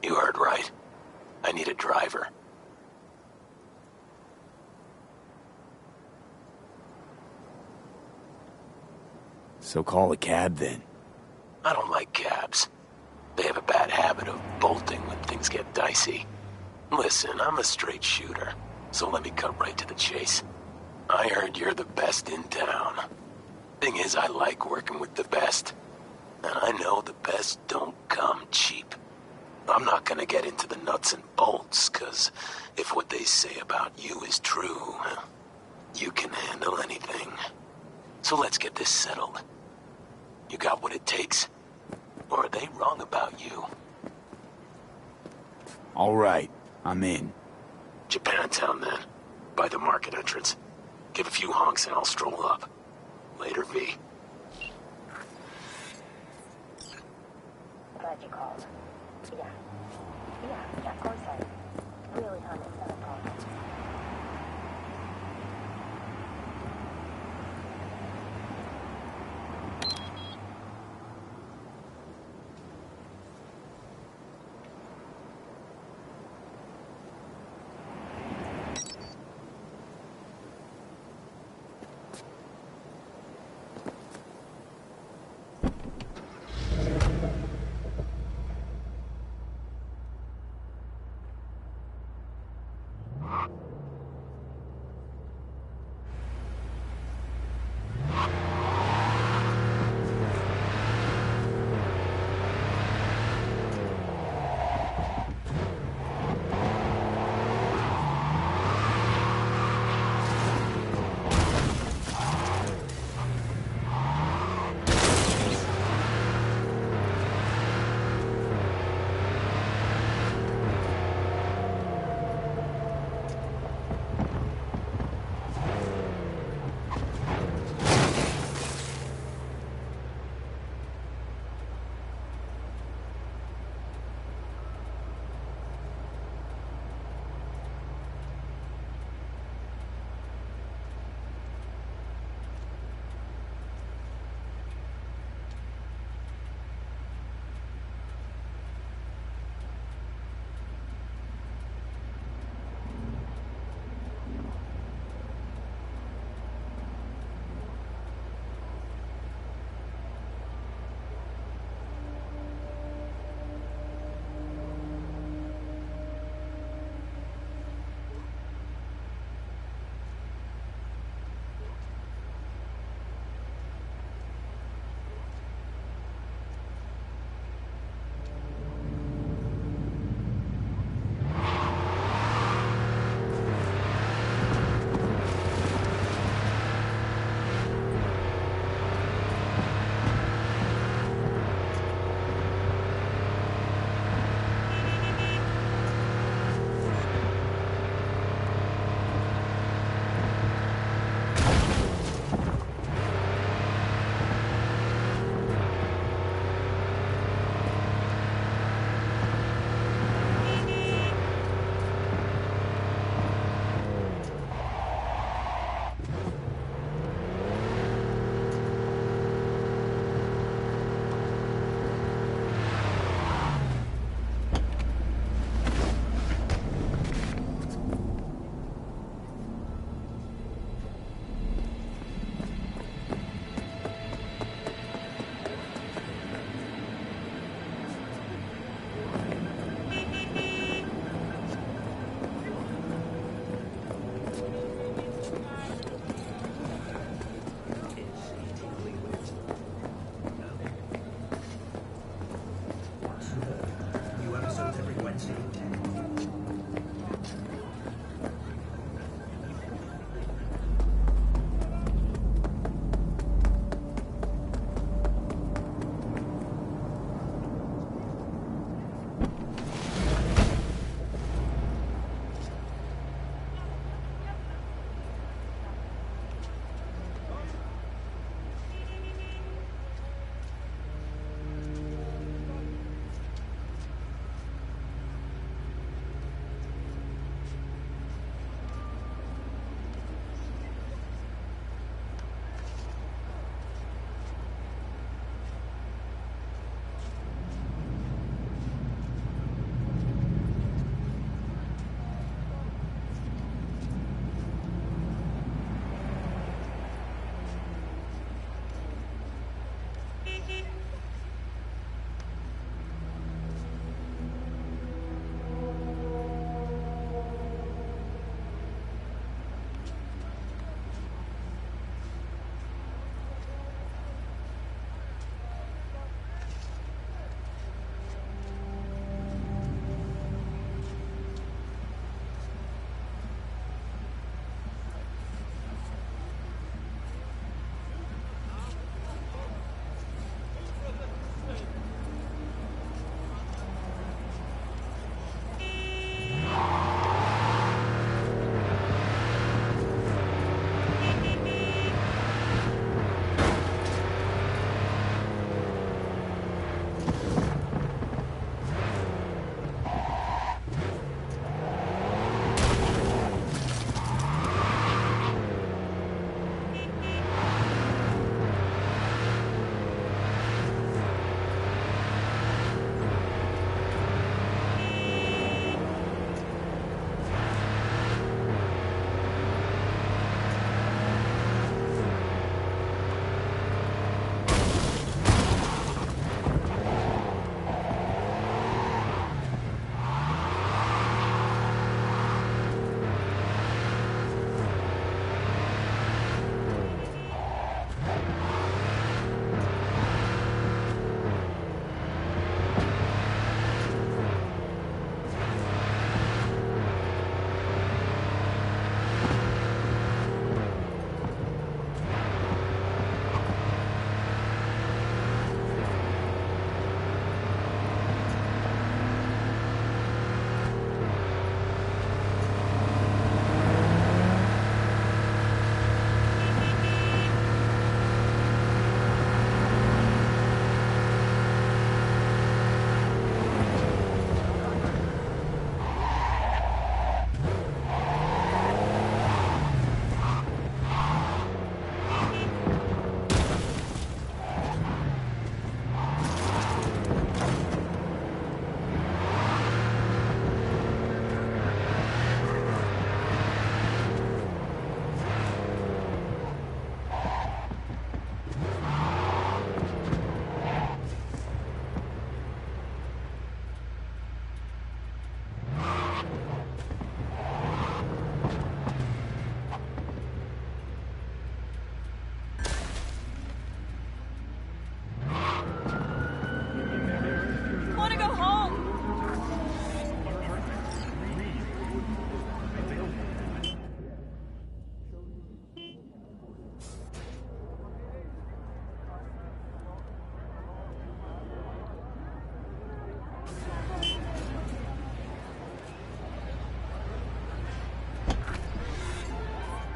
You heard right. I need a driver.
So call a cab then.
I don't like cabs. They have a bad habit of bolting when things get dicey. Listen, I'm a straight shooter, so let me cut right to the chase. I heard you're the best in town. Thing is, I like working with the best. And I know the best don't come cheap. I'm not gonna get into the nuts and bolts, 'cause if what they say about you is true, you can handle anything. So let's get this settled. You got what it takes? Or are they wrong about you?
All right, I'm in.
Japantown, then. By the market entrance. Give a few honks and I'll stroll up. Later, V.
Glad you called. Yeah, of course really, honey, it's not a problem.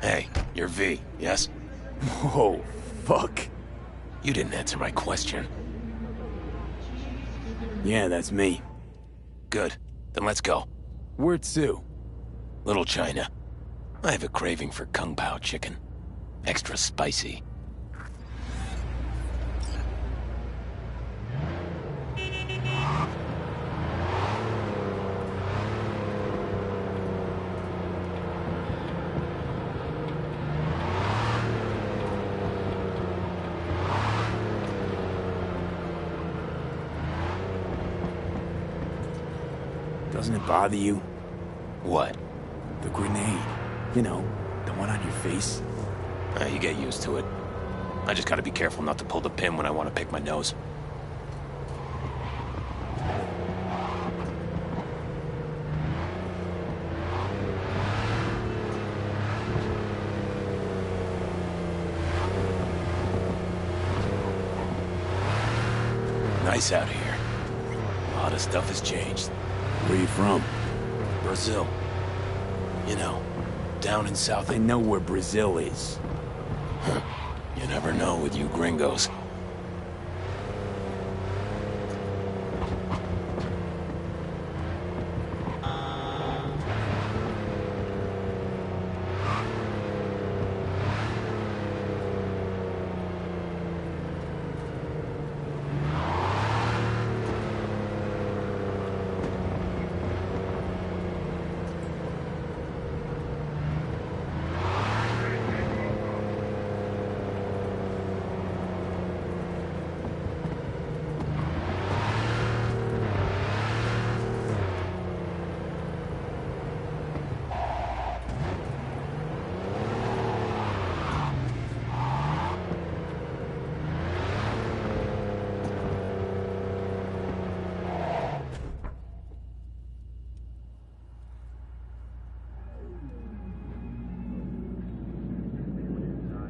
Hey, you're V, yes?
Whoa, fuck.
You didn't answer my question.
Yeah, that's me.
Good. Then let's go.
Where to?
Little China. I have a craving for Kung Pao chicken. Extra spicy.
Doesn't it bother you?
What?
The grenade. You know, the one on your face.
You get used to it. I just gotta be careful not to pull the pin when I want to pick my nose. Nice out here. A lot of stuff has changed.
Where you from?
Brazil. You know, down in South...
I know where Brazil is.
You never know with you gringos.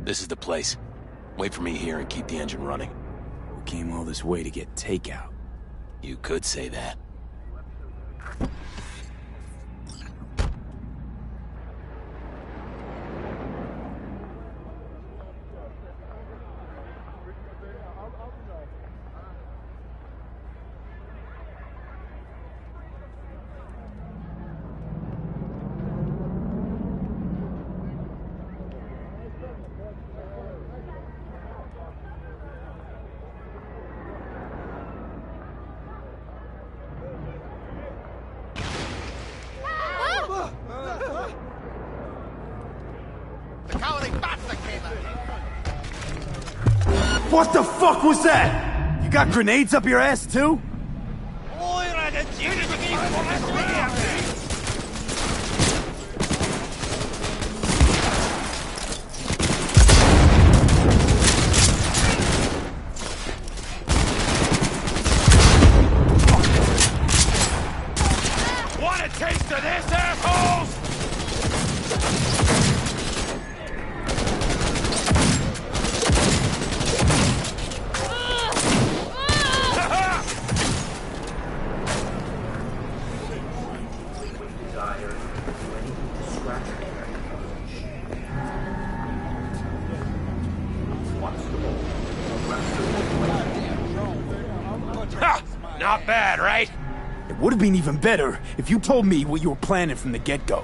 This is the place. Wait for me here and keep the engine running.
We came all this way to get takeout.
You could say that.
What the fuck was that? You got grenades up your ass too?
Want a taste of this, assholes? Not bad, right?
It would have been even better if you told me what you were planning from the get-go.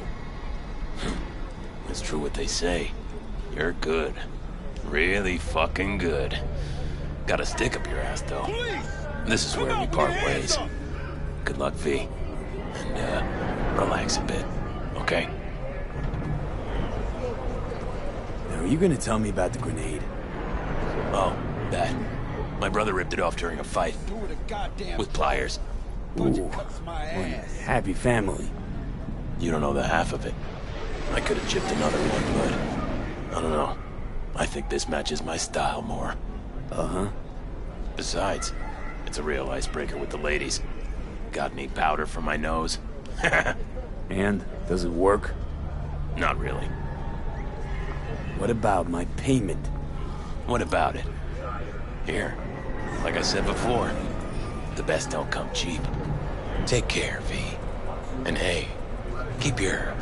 It's true what they say. You're good. Really fucking good. Got a stick up your ass, though. This is where we part ways. Good luck, V. And, relax a bit, okay?
Now, are you gonna tell me about the grenade?
Oh, that. My brother ripped it off during a fight. With pliers.
Ooh, what a happy family.
You don't know the half of it. I could have chipped another one, but... I don't know. I think this matches my style more.
Uh-huh.
Besides, it's a real icebreaker with the ladies. Got any powder for my nose?
And? Does it work?
Not really.
What about my payment?
What about it? Here. Like I said before, the best don't come cheap. Take care, V. And hey, keep your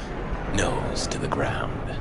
nose to the ground.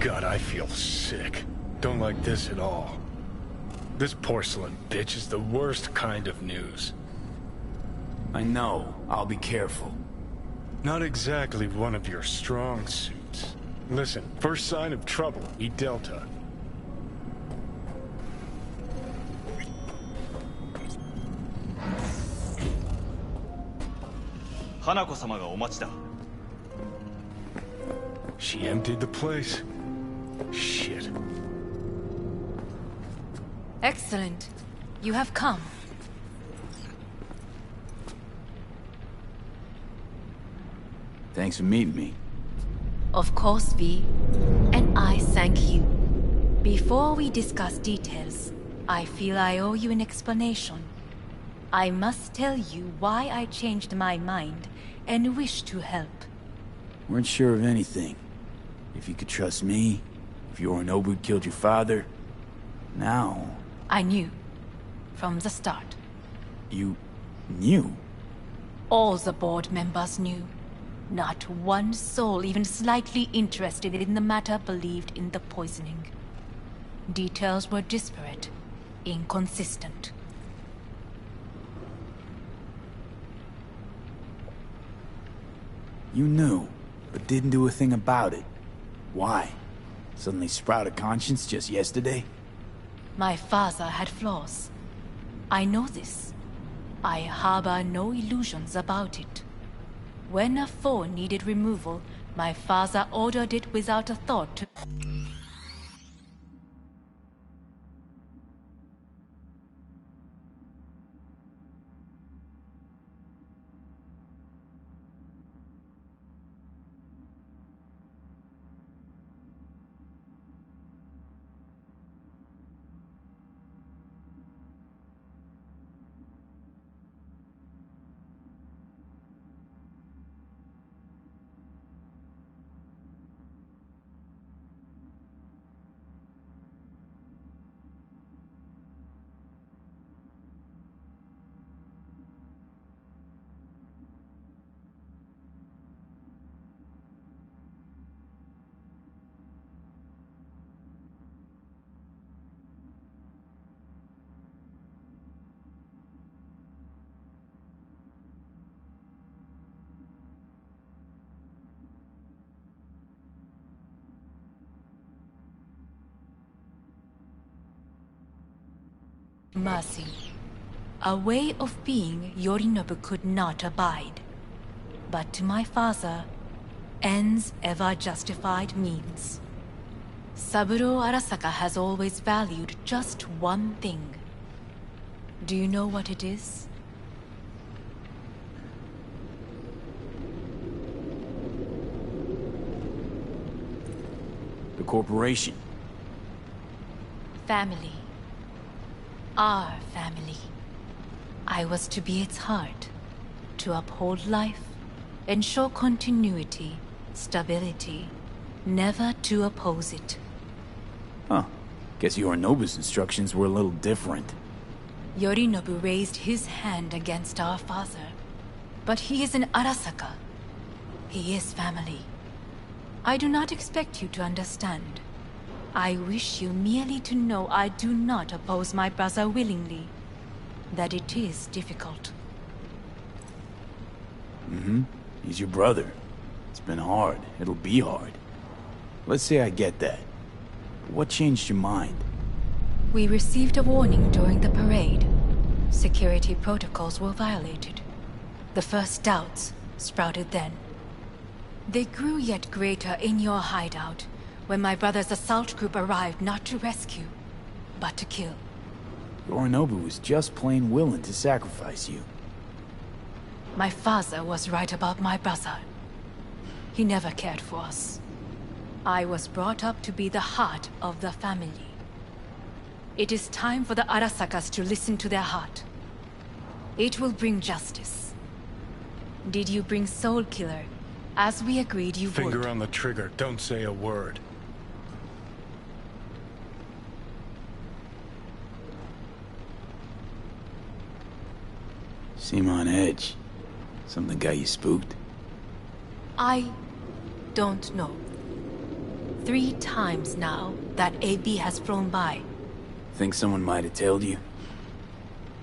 God, I feel sick. Don't like this at all. This porcelain bitch is the worst kind of news.
I know. I'll be careful.
Not exactly one of your strong suits. Listen, first sign of trouble, eat Delta. She emptied the place. Shit.
Excellent. You have come.
Thanks for meeting me.
Of course, V. And I thank you. Before we discuss details, I feel I owe you an explanation. I must tell you why I changed my mind and wish to help.
Weren't sure of anything. If you could trust me, if Yorinobu killed your father. Now...
I knew. From the start.
You... knew?
All the board members knew. Not one soul even slightly interested in the matter believed in the poisoning. Details were disparate, inconsistent.
You knew, but didn't do a thing about it. Why? Suddenly sprout a conscience just yesterday?
My father had flaws. I know this. I harbor no illusions about it. When a foe needed removal, my father ordered it without a thought to... Mercy. A way of being Yorinobu could not abide. But to my father, ends ever justified means. Saburo Arasaka has always valued just one thing. Do you know what it is?
The corporation.
Family. Our family. I was to be its heart, to uphold life, ensure continuity, stability, never to oppose it.
Huh. Guess Yorinobu's instructions were a little different.
Yorinobu raised his hand against our father, but he is an Arasaka. He is family. I do not expect you to understand. I wish you merely to know I do not oppose my brother willingly. That it is difficult.
Mm-hmm. He's your brother. It's been hard. It'll be hard. Let's say I get that. But what changed your mind?
We received a warning during the parade. Security protocols were violated. The first doubts sprouted then. They grew yet greater in your hideout, when my brother's assault group arrived not to rescue, but to kill.
Yorinobu was just plain willing to sacrifice you.
My father was right about my brother. He never cared for us. I was brought up to be the heart of the family. It is time for the Arasakas to listen to their heart. It will bring justice. Did you bring Soul Killer, as we agreed you would?
Finger on the trigger, don't say a word.
Seem on edge. Something got you spooked?
I don't know. 3 times now that AB has flown by.
Think someone might have tailed you?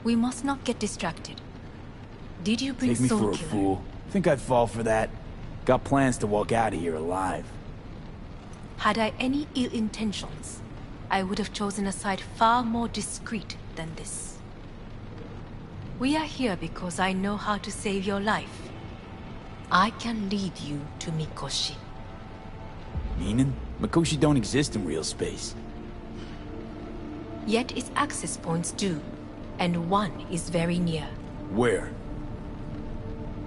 We must not get distracted. Did you bring
Take me
Soul
for a
Killer?
fool. Think I'd fall for that? Got plans to walk out of here alive.
Had I any ill intentions, I would have chosen a side far more discreet than this. We are here because I know how to save your life. I can lead you to Mikoshi.
Meaning? Mikoshi don't exist in real space.
Yet its access points do, and one is very near.
Where?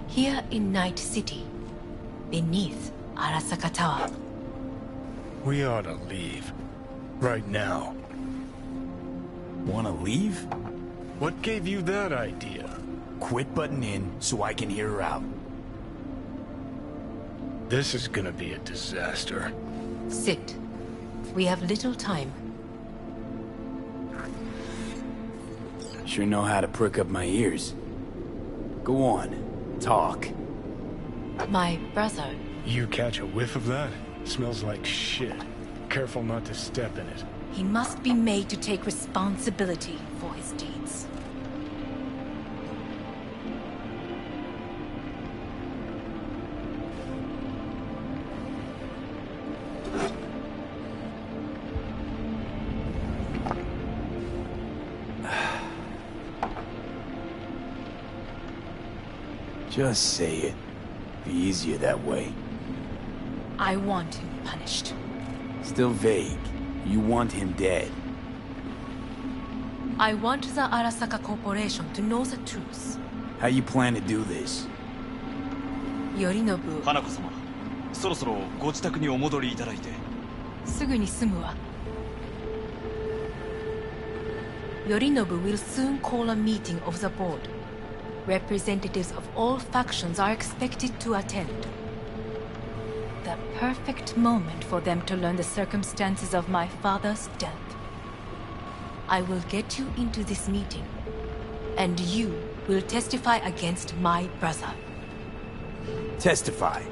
Here in Night City, beneath Arasaka Tower.
We ought to leave. Right now.
Wanna leave?
What gave you that idea?
Quit butting in so I can hear her out.
This is gonna be a disaster.
Sit. We have little time.
Sure know how to prick up my ears. Go on, talk.
My brother.
You catch a whiff of that? Smells like shit. Careful not to step in it.
He must be made to take responsibility for his deeds.
Just say it. Be easier that way.
I want him punished.
Still vague. You want him dead.
I want the Arasaka Corporation to know the truth.
How you plan to do this?
Yorinobu.
花子様、そろそろご自宅にお戻りいただいて。
すぐに済むわ。Yorinobu will soon call a meeting of the board. Representatives of all factions are expected to attend. The perfect moment for them to learn the circumstances of my father's death. I will get you into this meeting, and you will testify against my brother.
Testify?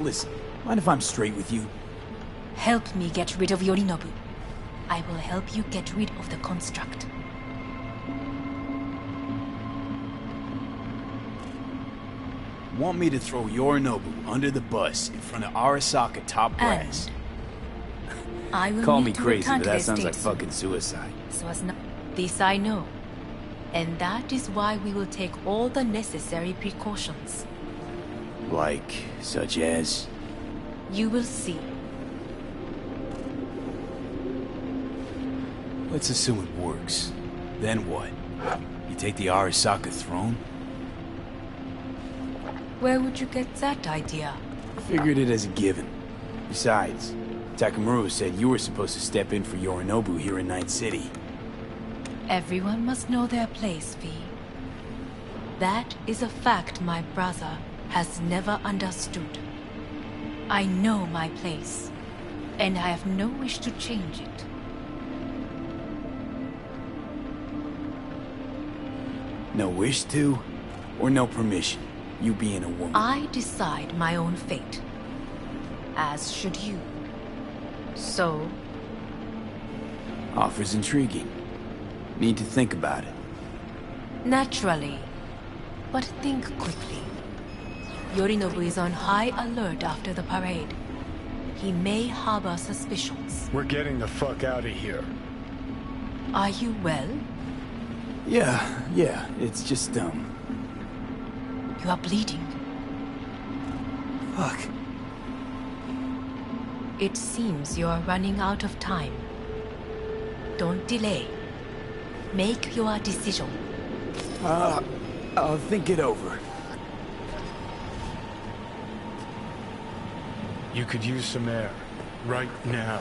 Listen, mind if I'm straight with you?
Help me get rid of Yorinobu. I will help you get rid of the construct.
Want me to throw Yorinobu under the bus in front of Arasaka top brass?
I will
Call
need
me
to
crazy, but
recant
that
my
sounds like
states.
fucking suicide.
So as not. This I know. And that is why we will take all the necessary precautions.
Like, such as?
You will see.
Let's assume it works. Then what? You take the Arasaka throne?
Where would you get that idea?
Figured it as a given. Besides, Takamura said you were supposed to step in for Yorinobu here in Night City.
Everyone must know their place, V. That is a fact my brother has never understood. I know my place, and I have no wish to change it.
No wish to, or no permission? You being a woman.
I decide my own fate. As should you. So...
Offer's intriguing. Need to think about it.
Naturally. But think quickly. Yorinobu is on high alert after the parade. He may harbor suspicions.
We're getting the fuck out of here.
Are you well?
Yeah, it's just,
You are bleeding.
Fuck.
It seems you are running out of time. Don't delay. Make your decision.
I'll think it over.
You could use some air. Right now.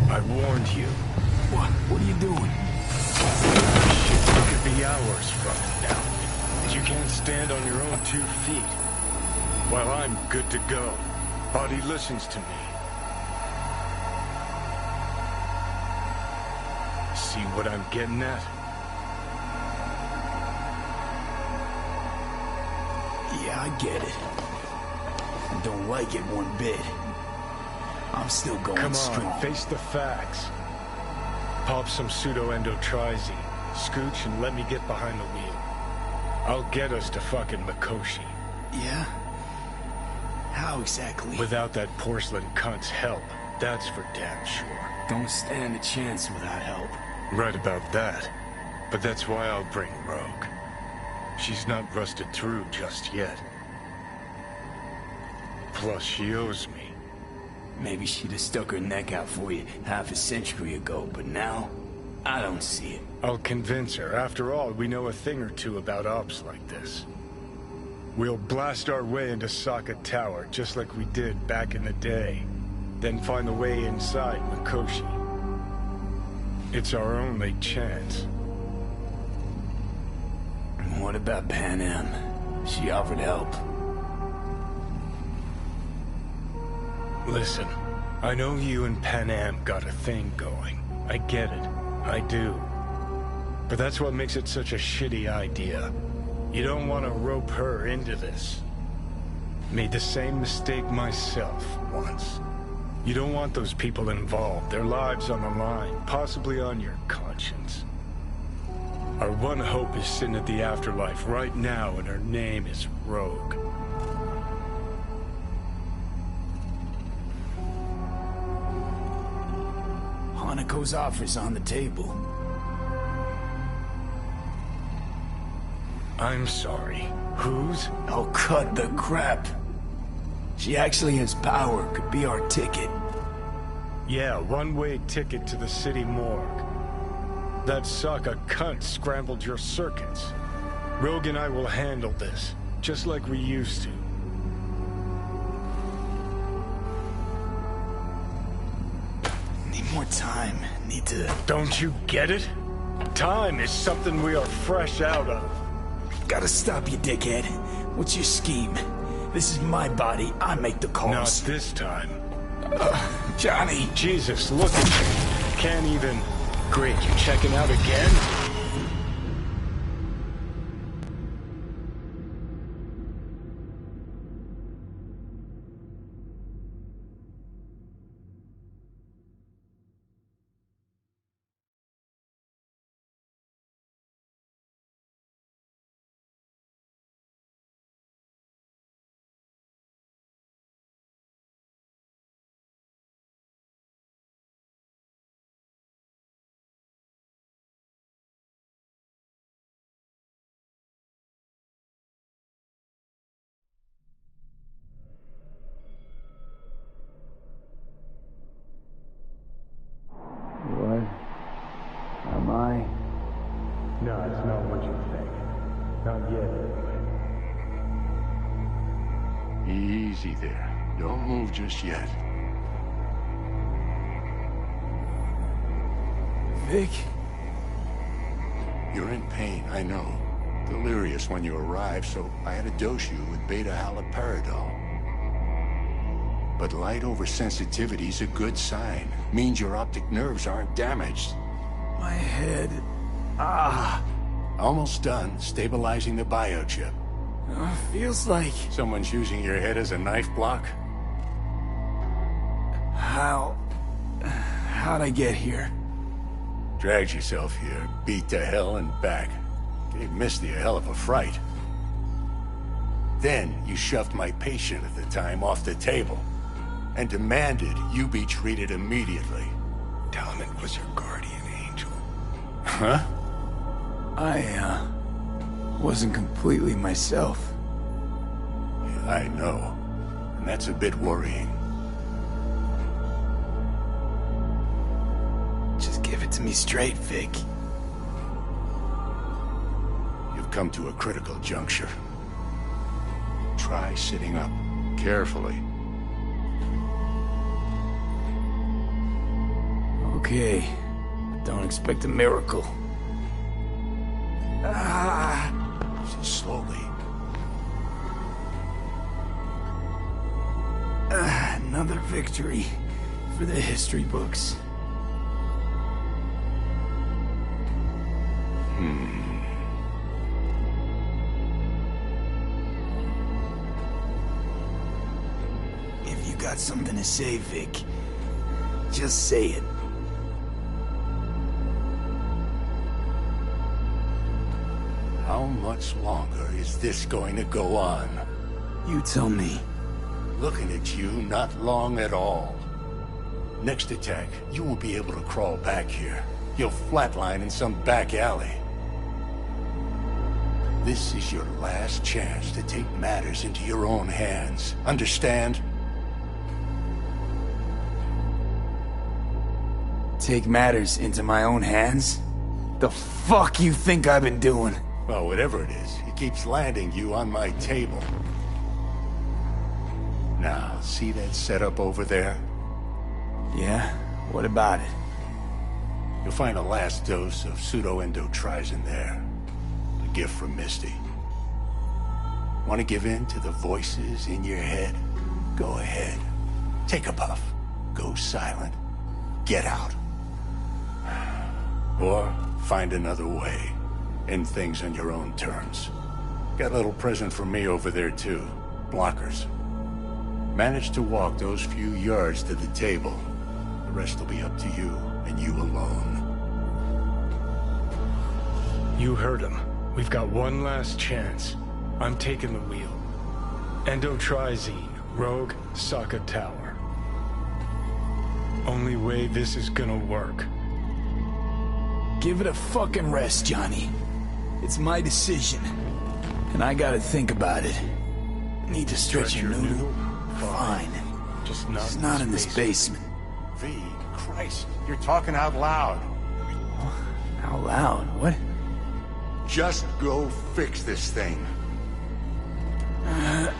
I warned you.
What are you doing?
Shit could be hours from now. And you can't stand on your own 2 feet. While I'm good to go. Body listens to me. See what I'm getting at?
Yeah, I get it. I don't like it one bit. I'm still going
Come on,
strong.
face the facts. Pop some pseudo-endotrizine, scooch, and let me get behind the wheel. I'll get us to fucking Mikoshi.
Yeah? How exactly?
Without that porcelain cunt's help, that's for damn sure.
Don't stand a chance without help.
Right about that. But that's why I'll bring Rogue. She's not rusted through just yet. Plus, she owes me.
Maybe she'd have stuck her neck out for you half a century ago, but now, I don't see it.
I'll convince her. After all, we know a thing or two about ops like this. We'll blast our way into Sokka Tower, just like we did back in the day. Then find the way inside Mikoshi. It's our only chance.
What about Pan Am? She offered help.
Listen, I know you and Pan Am got a thing going. I get it. I do. But that's what makes it such a shitty idea. You don't want to rope her into this. Made the same mistake myself once. You don't want those people involved, their lives on the line, possibly on your conscience. Our one hope is sitting at the afterlife right now, and her name is Rogue.
Hanako's offer's on the table.
I'm sorry. Whose?
Oh, cut the crap. She actually has power, could be our ticket.
Yeah, one-way ticket to the city morgue. That Sokka cunt scrambled your circuits. Rogue and I will handle this, just like we used to.
Need more time. Need to...
Don't you get it? Time is something we are fresh out of.
Gotta stop you, dickhead. What's your scheme? This is my body. I make the calls.
Not this time.
Johnny!
Jesus, look at you. Can't even... Great, you checking out again?
What? Am I?
No, it's not what you think. Not yet, anyway.
Easy there. Don't move just yet.
Vic?
You're in pain, I know. Delirious when you arrived, so I had to dose you with beta-haloperidol. But light oversensitivity is a good sign. Means your optic nerves aren't damaged.
My head...
Almost done stabilizing the biochip.
Feels like...
Someone's using your head as a knife block?
How'd I get here?
Dragged yourself here, beat to hell and back. Gave Misty a hell of a fright. Then you shoved my patient at the time off the table and demanded you be treated immediately.
Tell him it was your guardian angel.
Huh?
I wasn't completely myself.
Yeah, I know. And that's a bit worrying.
Just give it to me straight, Vic.
You've come to a critical juncture. Try sitting up, carefully.
Okay. Don't expect a miracle.
Slowly.
Another victory for the history books. If you got something to say, Vic, just say it.
How much longer is this going to go on?
You tell me.
Looking at you, not long at all. Next attack, you won't be able to crawl back here. You'll flatline in some back alley. This is your last chance to take matters into your own hands. Understand?
Take matters into my own hands? The fuck you think I've been doing?
Well, whatever it is, it keeps landing you on my table. Now, see that setup over there?
Yeah? What about it?
You'll find a last dose of pseudo-endotrizin there. A gift from Misty. Want to give in to the voices in your head? Go ahead. Take a puff. Go silent. Get out. Or find another way. End things on your own terms. Got a little present from me over there too. Blockers. Manage to walk those few yards to the table. The rest will be up to you, and you alone.
You heard him. We've got one last chance. I'm taking the wheel. Endotrizine, Rogue, Sokka Tower. Only way this is gonna work.
Give it a fucking rest, Johnny. It's my decision. And I gotta think about it. Need to stretch your noodle? Fine.
Just
not in this basement.
V, Christ, you're talking out loud.
Out loud? What?
Just go fix this thing.
I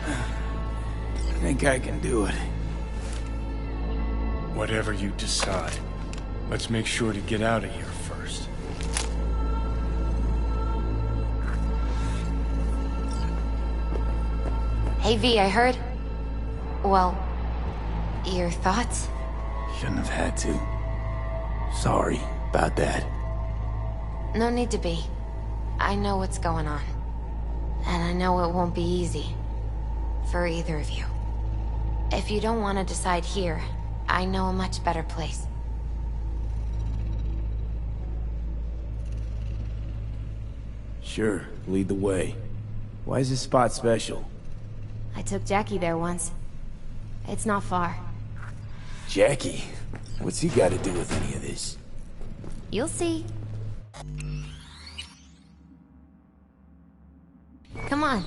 think I can do it.
Whatever you decide. Let's make sure to get out of here first.
Hey V, I heard... Well, your thoughts?
Shouldn't have had to. Sorry about that.
No need to be. I know what's going on. And I know it won't be easy. For either of you. If you don't want to decide here, I know a much better place.
Sure, lead the way. Why is this spot special?
I took Jackie there once. It's not far.
Jackie? What's he got to do with any of this?
You'll see. Come on.